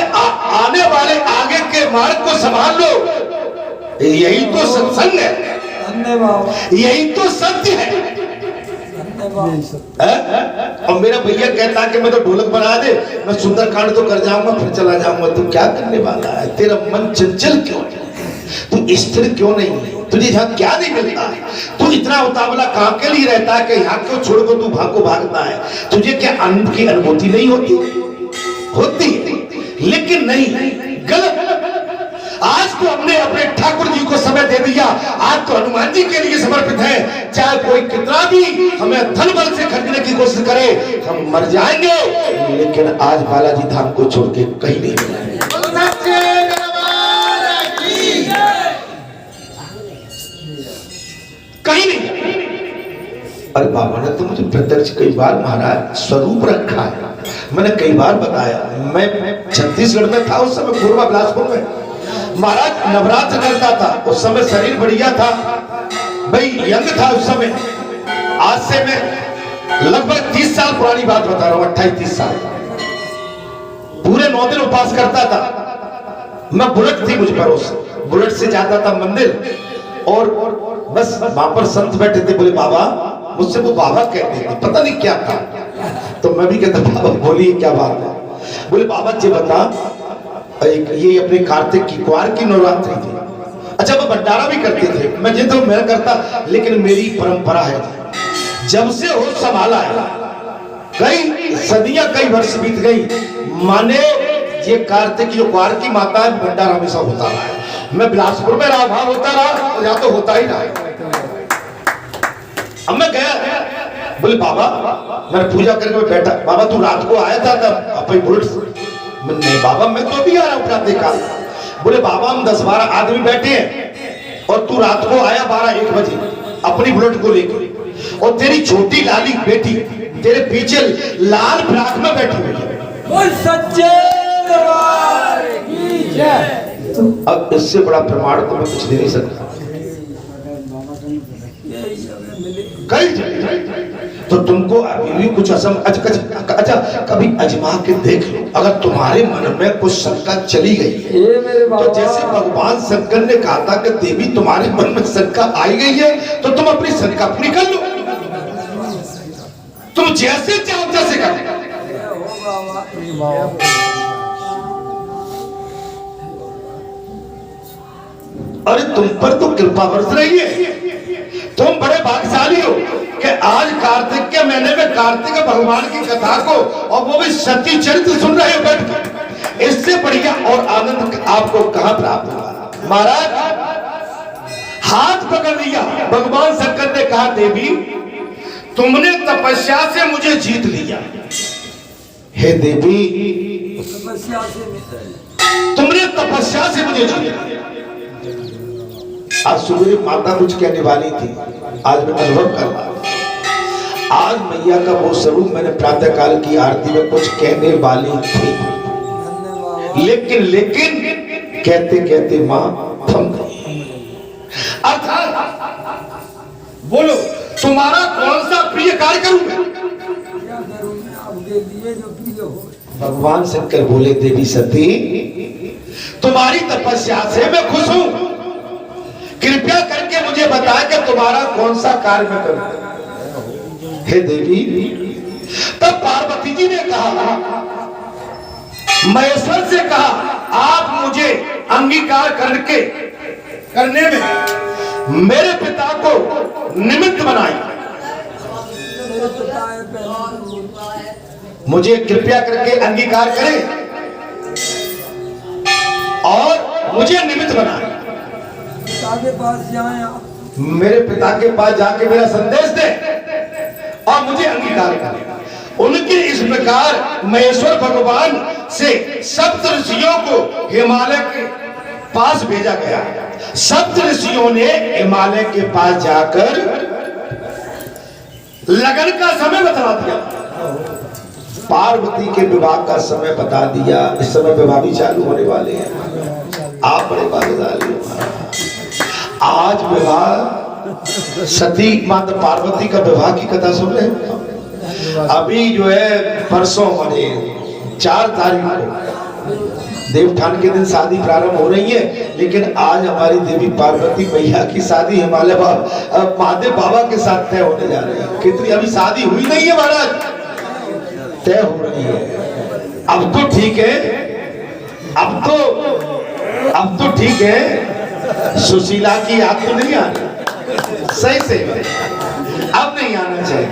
S1: आने वाले आगे के मार्ग को संभाल लो, यही तो सत्संग है,
S3: धन्यवाद,
S1: यही तो सत्य है। और मेरा भैया कहता है कि मैं तो ढोलक बना दे, मैं सुंदरकांड तो कर जाऊंगा फिर चला जाऊंगा। तू क्या करने वाला है? तेरा मन चंचल क्यों है? तू स्थिर क्यों नहीं है? तुझे यहाँ क्या नहीं मिलता है? तू इतना उतावला कहाँ के लिए रहता है कि यहाँ क्यों छोड़ को तू भागता है? तुझे क्या आनंद की अनुभूति नहीं होती? होती है, लेकिन नहीं, गलत। आज तो हमने अपने ठाकुर जी को समय दे दिया, आज तो हनुमान जी के लिए समर्पित है। चाहे कोई कितना भी हमें धन बल से खरीदने की कोशिश करे, हम मर जाएंगे, लेकिन आज बालाजी धाम को छोड़ के कहीं नहीं जाएंगे। कहीं नहीं। अरे बाबा ने तो मुझे प्रत्यक्ष कई बार महाराज स्वरूप रखा है, मैंने कई बार बताया। मैं छत्तीसगढ़ में था उस समय, पूर्वा बिलासपुर में महाराज नवरात्र करता था। उस समय शरीर बढ़िया था भाई, यंग था उस समय। आज से मैं लगभग 30 साल पुरानी बात बता रहा हूँ, 28-30 साल। पूरे 9 दिन उपवास करता था मैं। बुलेट थी मुझ पर, उस बुलेट से जाता था मंदिर, और बस वहां पर संत बैठे थे। बोले बाबा, मुझसे वो बाबा कहते थे, पता नहीं क्या था। तो मैं भी कहता बाबा बोलिए क्या बात है? बोले बाबा जी बता, ये अपने कार्तिक की कुआर की नवरात्रि थी। अच्छा वो भंडारा भी करते थे, मैं ये तो मैं करता, लेकिन मेरी परंपरा है। जब से होश संभाला है, कई सदियां, कई वर्ष बीत गई, माने ये कार्तिक की जो कुआर की माता है, भंडारा हमेशा होता रहा है। मैं बिलासपुर में रहा, भाव होता रहा, यहाँ तो होता ही रहा। अब मैं गया, बोले बाबा, मैंने पूजा करके मैं बैठा। बाबा तू रात को आया था तब अपनी बुलेट? नहीं बाबा, मैं तो भी आ रहा हूँ प्रातः काल। बोले बाबा, हम 10-12 आदमी बैठे हैं और तू रात को आया 12-1 बजे अपनी बुलेट को लेकर, और तेरी छोटी लाली बेटी तेरे पीछे लाल फ्राक में बैठी हुई है।
S3: बोल सच्चे दरबार की जय।
S1: अब इससे बड़ा प्रमाण तो मैं कुछ दे नहीं सकता। कई तो तुमको अभी भी कुछ कसम अच्छा कभी अजमा के देख लो, अगर तुम्हारे मन में कुछ शंका चली गई है
S3: ये मेरे
S1: तो जैसे भगवान शंकर ने कहा था कि देवी तुम्हारे मन में शंका आई गई है तो तुम अपनी शंका पूरी कर लो, तुम जैसे चाहो जैसे कर। अरे तुम पर तो कृपा बरस रही है, तुम बड़े भाग्यशाली हो कि आज कार्तिक के महीने में कार्तिक भगवान की कथा को और वो भी सती चरित्र सुन रहे हो बैठ। इससे बढ़िया और आनंद आपको कहां प्राप्त हुआ। महाराज हाथ पकड़ लिया, भगवान शंकर ने कहा देवी तुमने तपस्या से मुझे जीत लिया। हे देवी
S3: तपस्या से
S1: तुमने तपस्या से मुझे जीत लिया। आज सुबह माता कुछ कहने वाली थी, आज मैं अनुभव कर रहा हूं। आज मैया का वो स्वरूप मैंने प्रातः काल की आरती में कुछ कहने वाली थी, लेकिन कहते कहते मां थम गई। अर्थात बोलो तुम्हारा कौन सा प्रिय कार्य करूं मैं?
S3: क्या करूं मैं आपके लिए जो प्रिय हो।
S1: भगवान शंकर बोले देवी सती तुम्हारी तपस्या से मैं खुश हूं, कृपया करके मुझे बताया कि तुम्हारा कौन सा कार्य मैं करूं। हे देवी तब पार्वती जी ने कहा, महेश्वर से कहा आप मुझे अंगीकार करने में मेरे पिता को निमित्त बनाए,
S3: मेरे पिता है पहले
S1: मुझे कृपया करके अंगीकार करें और मुझे निमित्त बनाए।
S3: पिता के पास जाएं आप,
S1: मेरे पिता के पास जाके मेरा संदेश दे और मुझे अंगीकार करें। उनके इस प्रकार महेश्वर भगवान से सप्त ऋषियों को हिमालय के पास भेजा गया। सप्त ऋषियों ने हिमालय के पास जाकर लगन का समय बता दिया, पार्वती के विवाह का समय बता दिया। इस समय विवाह भी चालू होने वाले हैं, आप बड़े भाग्यशाली हो। आज विवाह सती माता पार्वती का विवाह की कथा सुन रहे हैं। अभी जो है परसों माने 4 तारीख को देवठान के दिन शादी प्रारंभ हो रही है, लेकिन आज हमारी देवी पार्वती मैया की शादी हिमालय महादेव बाबा के साथ तय होने जा रही है। कितनी अभी शादी हुई नहीं है महाराज, तय हो रही है। अब तो ठीक है, अब तो ठीक है। सुशीला की याद तो नहीं आ रही सही से, अब नहीं आना चाहिए,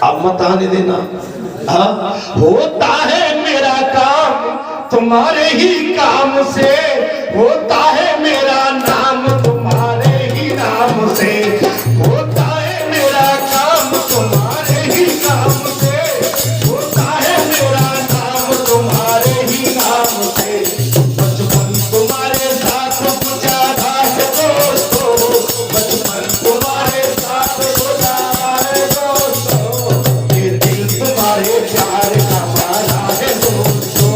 S1: अब मत आने देना। हाँ होता है मेरा काम तुम्हारे ही काम से, होता है मेरा नाम तुम्हारे ही नाम से, होता है मेरा काम तुम्हारे ही काम से, होता है मेरा नाम तुम्हारे ही नाम से। बचपन तुम्हारे साथ गुजारा है दोस्तों, बचपन तुम्हारे साथ गुजारा है दोस्तों, ये दिल तुम्हारे प्यार का मारा है दोस्तों,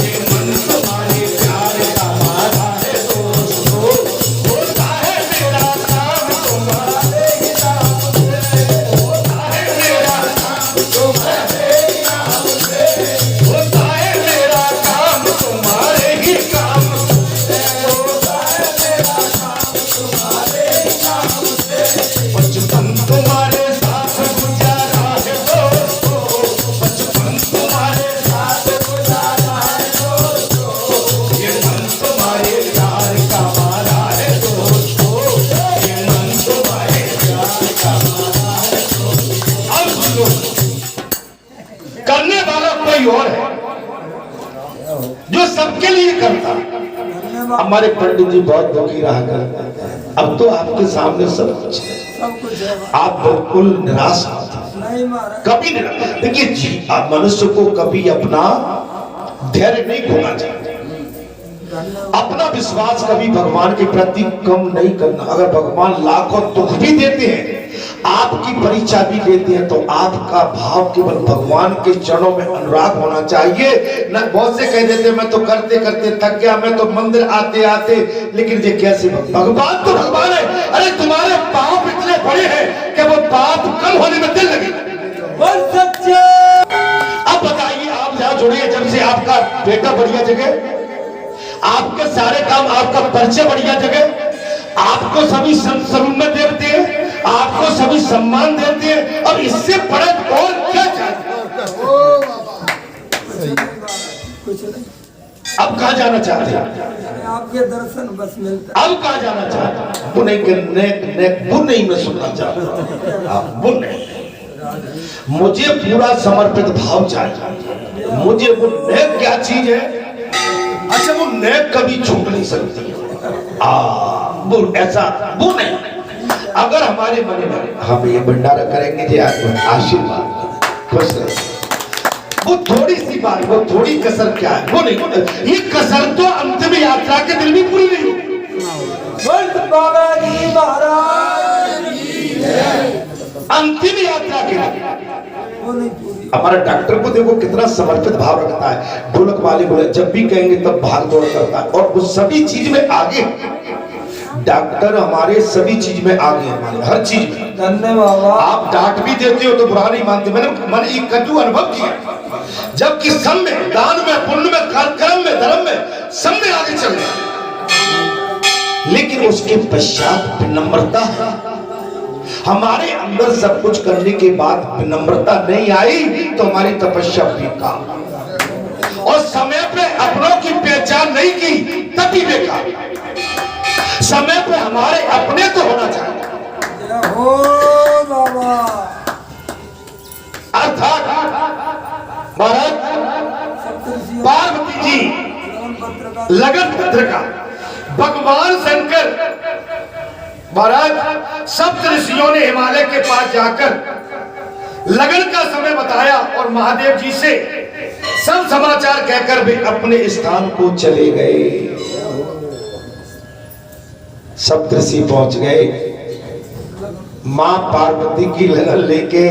S1: ये मन तुम्हारे प्यार का मारा है दोस्तों। होता है मेरा काम तुम्हारे ही नाम से, होता है मेरा काम तुम्हारे ही नाम से, होता है मेरा काम तुम्हारे ही काम से, होता है मेरा काम तुम्हारे ही काम से। बचपन तुम्हारे साथ गुजारा है दोस्तों, बचपन तुम्हारे साथ गुजारा है दोस्तों, ये मन तुम्हारे प्यार का मारा है दोस्तों, ये मन तुम्हारे प्यार का मारा है दोस्तों। अब सुनो, करने वाला कोई और है जो सबके लिए करता। हमारे पंडित जी बहुत दुखी रहा करते, अब तो आपके सामने सब कुछ है,
S3: सब कुछ है
S1: आप बिल्कुल निराश मत हो।
S3: नहीं मारा।
S1: कभी नहीं। देखिए जी, आप मनुष्य को कभी अपना धैर्य नहीं खोना चाहिए, अपना विश्वास कभी भगवान के प्रति कम नहीं करना। अगर भगवान लाखों दुख भी देते हैं, आपकी परीक्षा भी लेते हैं, तो आपका भाव केवल भगवान के चरणों में अनुराग होना चाहिए। न बहुत से कह देते मैं तो करते करते थक गया, मैं तो मंदिर आते आते, लेकिन ये कैसे? भगवान तो भगवान है। अरे तुम्हारे पाप इतने बड़े हैं कि वो पाप कम होने में दिल लगे।
S3: बच्चे।
S1: अब बताइए, आप जहां जुड़े जब से आपका बेटा बढ़िया जगह, आपके सारे काम, आपका परिचय बढ़िया जगह, आपको सभी सम्मान देते हैं, आपको सभी सम्मान देते हैं। अब इससे बड़ा और क्या चाहिए?
S3: कुछ नहीं,
S1: अब कहाँ जाना चाहते हैं?
S3: आपके दर्शन बस मिलता।
S1: अब कहाँ जाना चाहते हैं? वो नहीं, नेक वो नहीं मैं सुनना चाहता, वो नहीं। मुझे पूरा समर्पित भाव चाहिए। मुझे वो नेक क्या चीज है? अच्छा, वो नेक कभी छूट नहीं सकती। वो ऐसा वो नहीं। अगर हमारे मन में हम ये भंडारा करेंगे जी, आशीर्वाद खुश रहे, वो थोड़ी सी बात, वो थोड़ी कसर क्या है? वो नहीं, ये कसर तो अंतिम यात्रा के दिन भी पूरी नहीं होगी।
S3: बाबा जी महाराज
S1: अंतिम यात्रा के लिए
S3: वो नहीं पूरी।
S1: हमारा डॉक्टर को देखो कितना समर्पित भाव रखता है। ढोलक वाले बोले जब भी कहेंगे तब भाग दौड़ करता है, और वो सभी चीज में आगे। डॉक्टर हमारे सभी चीज में आगे, हमारे हर चीज में।
S3: धन्यवाद।
S1: आप डांट भी देते हो तो बुरा नहीं मानते। मैंने एक कटु अनुभव किया, जबकि सब में, दान में, पुण्य में, कर्म में, धर्म में, सब में आगे चल रहे, लेकिन उसके पश्चात विनम्रता है। हमारे अंदर सब कुछ करने के बाद विनम्रता नहीं आई तो हमारी तपस्या बेकार, और समय पे अपनों की पहचान नहीं की तब भी बेकार। समय पे हमारे अपने तो होना चाहिए।
S3: हो बाबा।
S1: अर्थात महाराज पार्वती जी लगन पत्रिका, भगवान शंकर महाराज सप्त ऋषियों ने हिमालय के पास जाकर लगन का समय बताया और महादेव जी से सब समाचार कहकर वे अपने स्थान को चले गए। सप्त ऋषि पहुंच गए, मां पार्वती की लगन लेके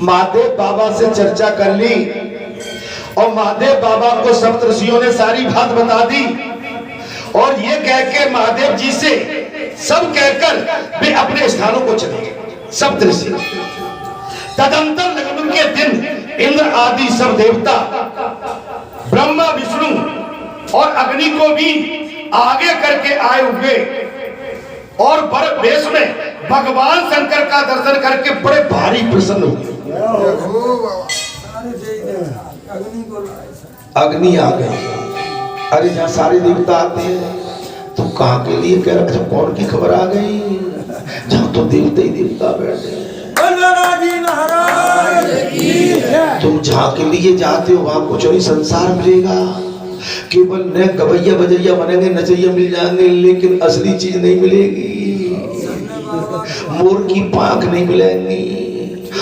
S1: महादेव बाबा से चर्चा कर ली, और महादेव बाबा को सप्तऋषियों ने सारी बात बता दी, और ये कह के महादेव जी से सब कहकर वे अपने स्थानों को चले गए सप्तऋषि। तदंतर लगन के दिन इंद्र आदि सब देवता, ब्रह्मा, विष्णु और अग्नि को भी आगे करके आए हुए, और बड़े वेश में भगवान शंकर का दर्शन करके बड़े भारी प्रसन्न हुए। अग्नि आ गई। अरे जहाँ सारे देवता आते हैं तो कहाँ के लिए कह रहे, कौन की खबर आ गई? जहाँ तो देवता ही देवता बैठे। तुम जहाँ के लिए जाते हो वहां कुछ नहीं संसार मिलेगा, केवल न गवैया बजैया बनेंगे, नचैया मिल जाएंगे, लेकिन असली चीज नहीं मिलेगी। मोर की पांख नहीं मिलेंगी,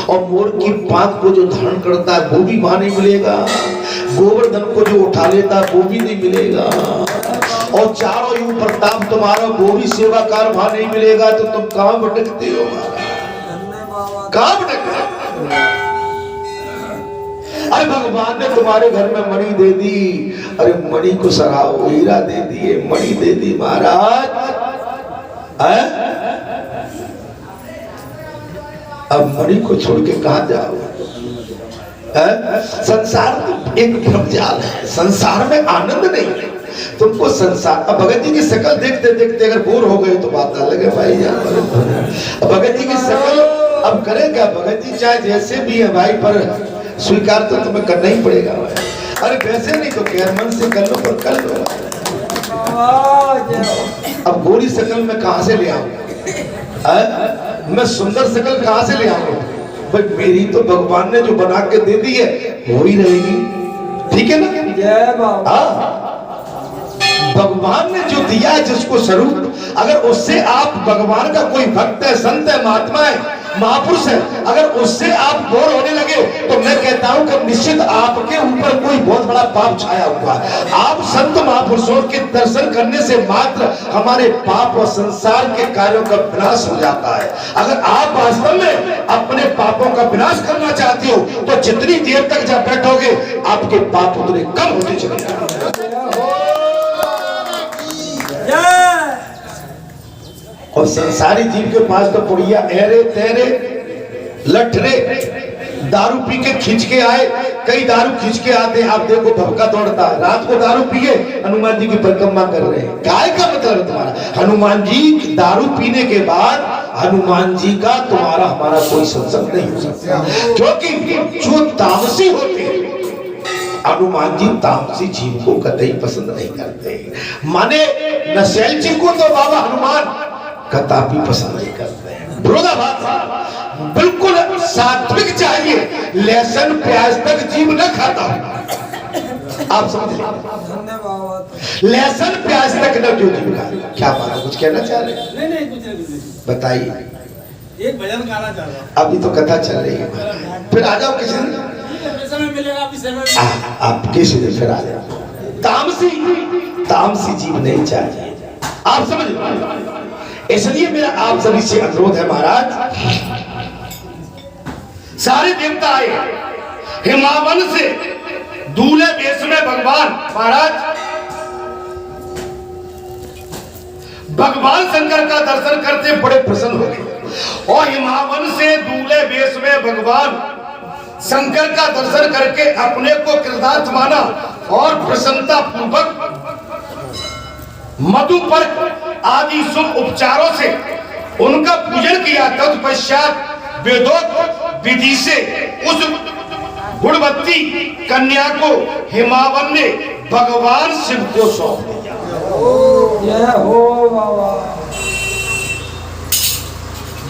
S1: और मोर की पांख को जो धारण करता है वो भी वहां नहीं मिलेगा। गोवर्धन को जो उठा लेता है वो भी नहीं मिलेगा, और चारों युग प्रताप तुम्हारा वो भी सेवाकार वहां नहीं मिलेगा। तो तुम कहां भटकते हो? कहां भटकते? अरे भगवान ने तुम्हारे घर में मणि दे दी, अरे मणि को सराहो, हीरा दे दिए, मणि दे दी महाराज। अब मणि को छोड़ के कहां जाओ? संसार एक भ्रमजाल है, संसार में आनंद नहीं है तुमको। संसार, अब भगत जी की शक्ल देखते देखते अगर बोर हो गए तो बात अलग है भाई यार। भगत जी की शक्ल अब करे क्या? भगत जी चाहे जैसे भी है भाई, पर स्वीकार तो तुम्हें करना ही पड़ेगा भाई। अरे वैसे नहीं तो खैर मन से कर लो, पर कर लो। अब गोरी शक्ल में कहां से ले आऊं? मैं सुंदर शक्ल कहां से ले आऊं? भाई मेरी तो भगवान ने जो बना के दे दी है वो ही रहेगी, ठीक है ना?
S3: जय बाबा।
S1: भगवान ने जो दिया है जिसको स्वरूप, अगर उससे आप, भगवान का कोई भक्त है, संत है, महात्मा है, महापुरुष है, अगर उससे आप बोर होने लगे तो मैं कहता हूं कि निश्चित आपके ऊपर कोई बहुत बड़ा पाप छाया हुआ है। आप संत महापुरुषों के दर्शन करने से मात्र हमारे पाप और संसार के कार्यों का विनाश हो जाता है। अगर आप वास्तव में अपने पापों का विनाश करना चाहते हो तो जितनी देर तक जब बैठोगे आपके पाप उतने कम होते चले जाएंगे। और संसारी जीव के पास तो पुड़िया, एरे तेरे, लठरे, दारू पी के खींच के आए, कई दारू खींच के आते हैं, आप देखो भभका दौड़ता है, रात को दारू पिए हनुमान जी की परिक्रमा कर रहे हैं। काय का मतलब है तुम्हारा? हनुमान जी दारू पीने के बाद हनुमान जी का तुम्हारा हमारा कोई संसर्ग नहीं हो सकता, क्योंकि जो तामसी होते हैं हनुमान जी तामसी जीव को कतई पसंद नहीं करते। माने नशेल जी को तो बाबा हनुमान कदापि पसंद नहीं करते हैं। विरोधाभास, बिल्कुल सात्विक चाहिए, लहसुन प्याज तक जीव न खाता। आप समझ लहसुन प्याज तक न क्यों जीव खा? क्या बात है, कुछ कहना चाह रहे हैं?
S3: नहीं कुछ
S1: बताइए।
S3: एक भजन गाना चाह रहा
S1: अभी तो कथा चल रही है, फिर आ जाओ किसी दिन,
S3: समय मिलेगा आपकी सेवा।
S1: आप किसी दिन फिर आ जाओ। तामसी जीव नहीं चाहिए, आप समझ। इसलिए मेरा आप सभी से अनुरोध है महाराज, सारे देवता आए हिमावन से दूल्हे वेश में भगवान महाराज, भगवान शंकर का दर्शन करते बड़े प्रसन्न हो गए और हिमावन से दूल्हे वेश में भगवान शंकर का दर्शन करके अपने को कृतार्थ माना और प्रसन्नता पूर्वक मधुपर्क आदि शुभ उपचारों से उनका पूजन किया। तत्पश्चात वेदोक्त विधि से उस गुणवती कन्या को हिमावन ने भगवान शिव को सौंप दिया।
S3: जय हो बाबा।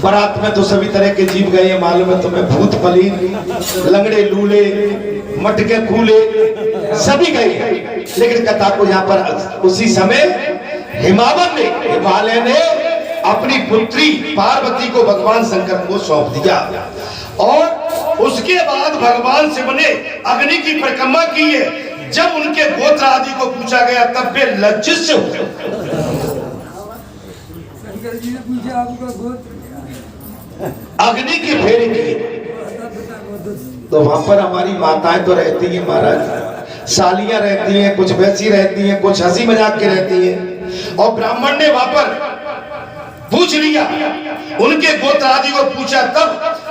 S1: बारात में तो सभी तरह के जीव गए हैं, मालूम है तुम्हें, भूत पलीन, लंगड़े लूले, मटके कूले सभी गए हैं। लेकिन कथा को यहाँ पर उसी समय हिमावन ने, हिमालय ने अपनी पुत्री पार्वती को भगवान शंकर को सौंप दिया और उसके बाद भगवान शिव ने अग्नि की परिक्रमा की है। जब उनके गोत्र आदि को पूछा गया तब वे लज्जित से हुए।
S3: शंकर जी ने पूछा आपका गोत्र
S1: अग्नि की फेरी की तो वहां पर हमारी माताएं तो रहती हैं महाराज, सालियां रहती हैं, कुछ वैसी रहती हैं, कुछ हंसी मजाक के रहती हैं। और ब्राह्मण ने वहां पर पूछ लिया, उनके गोत्र आदि को पूछा, तब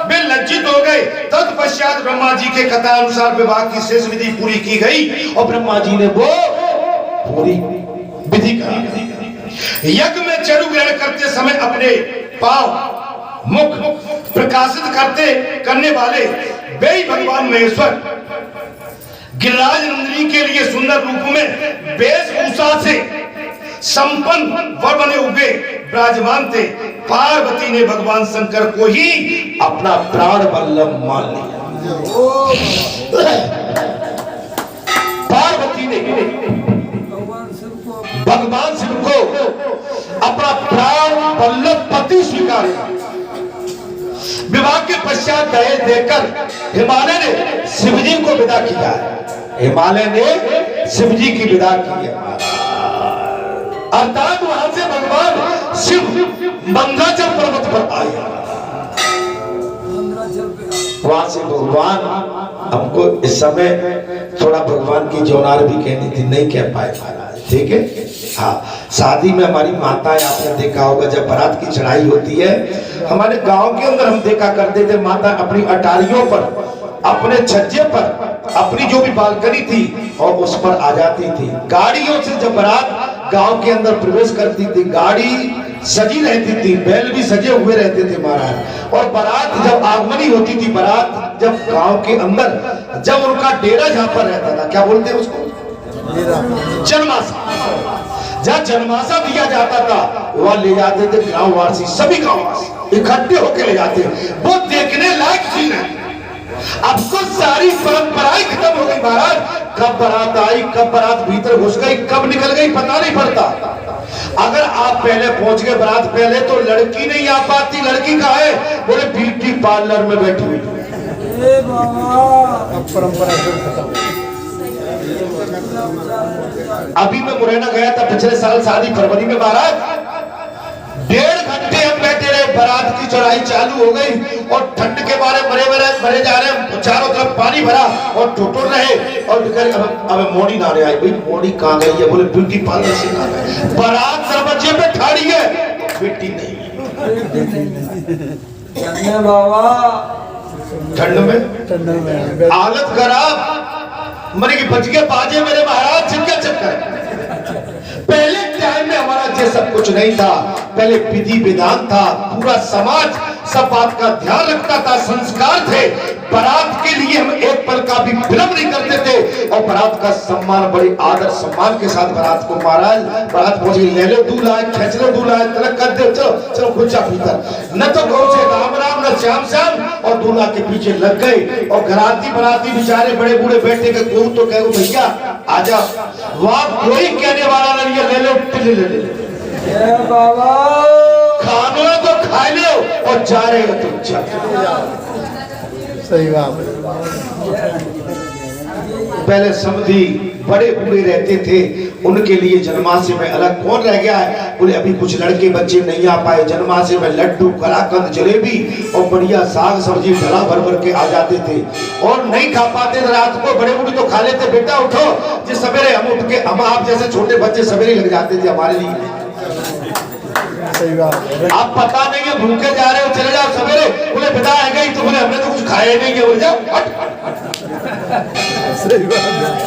S1: वे लज्जित हो गए। तत्पश्चात ब्रह्मा जी के कथा अनुसार विवाह की शेष विधि पूरी की गई और ब्रह्मा जी ने वो पूरी विधि करी। यज्ञ में चरु ग्रहण करते समय अपने पांव मुख प्रकाशित करने वाले वे भगवान महेश्वर गिरिराज नंदिनी के लिए सुंदर रूप में वेशभूषा से संपन्न वर बने हुए विराजमान थे। पार्वती ने भगवान शंकर को ही अपना प्राण वल्लभ मान लिया। पार्वती ने भगवान शिव को अपना प्राण वल्लभ पति स्वीकार किया। विवाह के पश्चात दहेज देकर हिमालय ने शिवजी को विदा किया। हिमालय ने शिवजी की विदा की है, अर्थात वहां से भगवान शिव मंदराचल पर्वत पर आए। वहां से भगवान, हमको इस समय थोड़ा भगवान की जोनार भी कहनी थी, नहीं कह पाए महाराज, ठीक है। हाँ, शादी में हमारी माताएं, आपने देखा होगा जब बारात की चढ़ाई होती है, हमारे गांव के अंदर हम देखा करते थे, माता अपनी अटारियों पर, अपने छज्जे पर, अपनी जो भी बालकनी थी और उस पर आ जाती थी। गाड़ियों से जब बारात गांव के अंदर प्रवेश करती थी, गाड़ी सजी रहती थी, बैल भी सजे हुए रहते थे महाराज। और बारात जब आगमनी होती थी, बारात जब गांव के अंदर, जब उनका डेरा जहां पर रहता था, क्या बोलते हैं उसको, जन्माशा, जहाँ जन्माशा दिया जाता था वहां ले जाते थे गांववासी, सभी गांववासी इकट्ठे होकर ले जाते। वो देखने लायक चीज है। अब तो सारी परंपराएं खत्म हो गई महाराज। कब बारात आई, कब बारात भीतर घुस गई, कब निकल गई पता नहीं पड़ता। अगर आप पहले पहुंच गए बारात पहले, तो लड़की नहीं आ पाती। लड़की कहाँ है? बोले ब्यूटी पार्लर में बैठी हुई।
S4: परंपरा खत्म।
S1: अभी मैं मुरैना गया था पिछले साल, शादी फरवरी में महाराज। 1.5 घंटे हम बैठे रहे, बारात की चढ़ाई चालू हो गई और ठंड के बारे मरे जा रहे हैं, चारों तरफ पानी भरा और टुटुर रहे। और अब मोड़ी नारे आई, भाई मोड़ी कहाँ गई है? बोले ब्यूटी पार्लर से कहाँ गई। बारात दरवाजे पे ठाड़ी है, बेटी नहीं।
S3: बाबा
S1: ठंड में
S4: ठंड में
S1: हालत खराब, मरे की बच के बाजे मेरे महाराज छिटका चक्कर। पहले टाइम में हमारा ये सब कुछ नहीं था, पहले विधि विधान था, पूरा समाज सब बात का ध्यान रखता था, संस्कार थे। बारात के लिए हम एक पल का भी विलंब नहीं करते थे और बारात का सम्मान बड़े आदर सम्मान के साथ बारात को महाराज बारात पहुंच गई, ले लो दूल्हा खींच लो दूल्हा तलक कर दे, चलो चलो घुसा भीतर, न तो कौन से राम राम न श्याम श्याम, और दूल्हा के पीछे लग गए और घराती बराती बेचारे बड़े बूढ़े बैठे के को तो कहो भैया आजा, वहां कोई कहने वाला नहीं है, ले लो ले ले
S3: बाबा
S1: खानो है तो खा लो और जा रहे हो तुम जा।
S4: सही बात है।
S1: पहले समधी बड़े बूढ़े रहते थे, उनके लिए जन्माशय में अलग कौन रह गया है, बोले अभी कुछ लड़के बच्चे नहीं आ पाए, जन्माशय में लड्डू कलाकंद जलेबी और बढ़िया साग सब्जी भरा भर भर के आ जाते थे और नहीं खा पाते थे रात को, बड़े बूढ़े तो खा लेते, बेटा उठो जिस सवेरे हम उठ के, हम आप जैसे छोटे बच्चे सवेरे लग जाते थे हमारे लिए।
S4: सही बात है।
S1: आप पता नहीं है भूखे जा रहे हो, चले जाओ सवेरे, बोले पिता है गई तो बोले हमने तो कुछ खाया नहीं है, बोले जाओ
S4: सही बात है।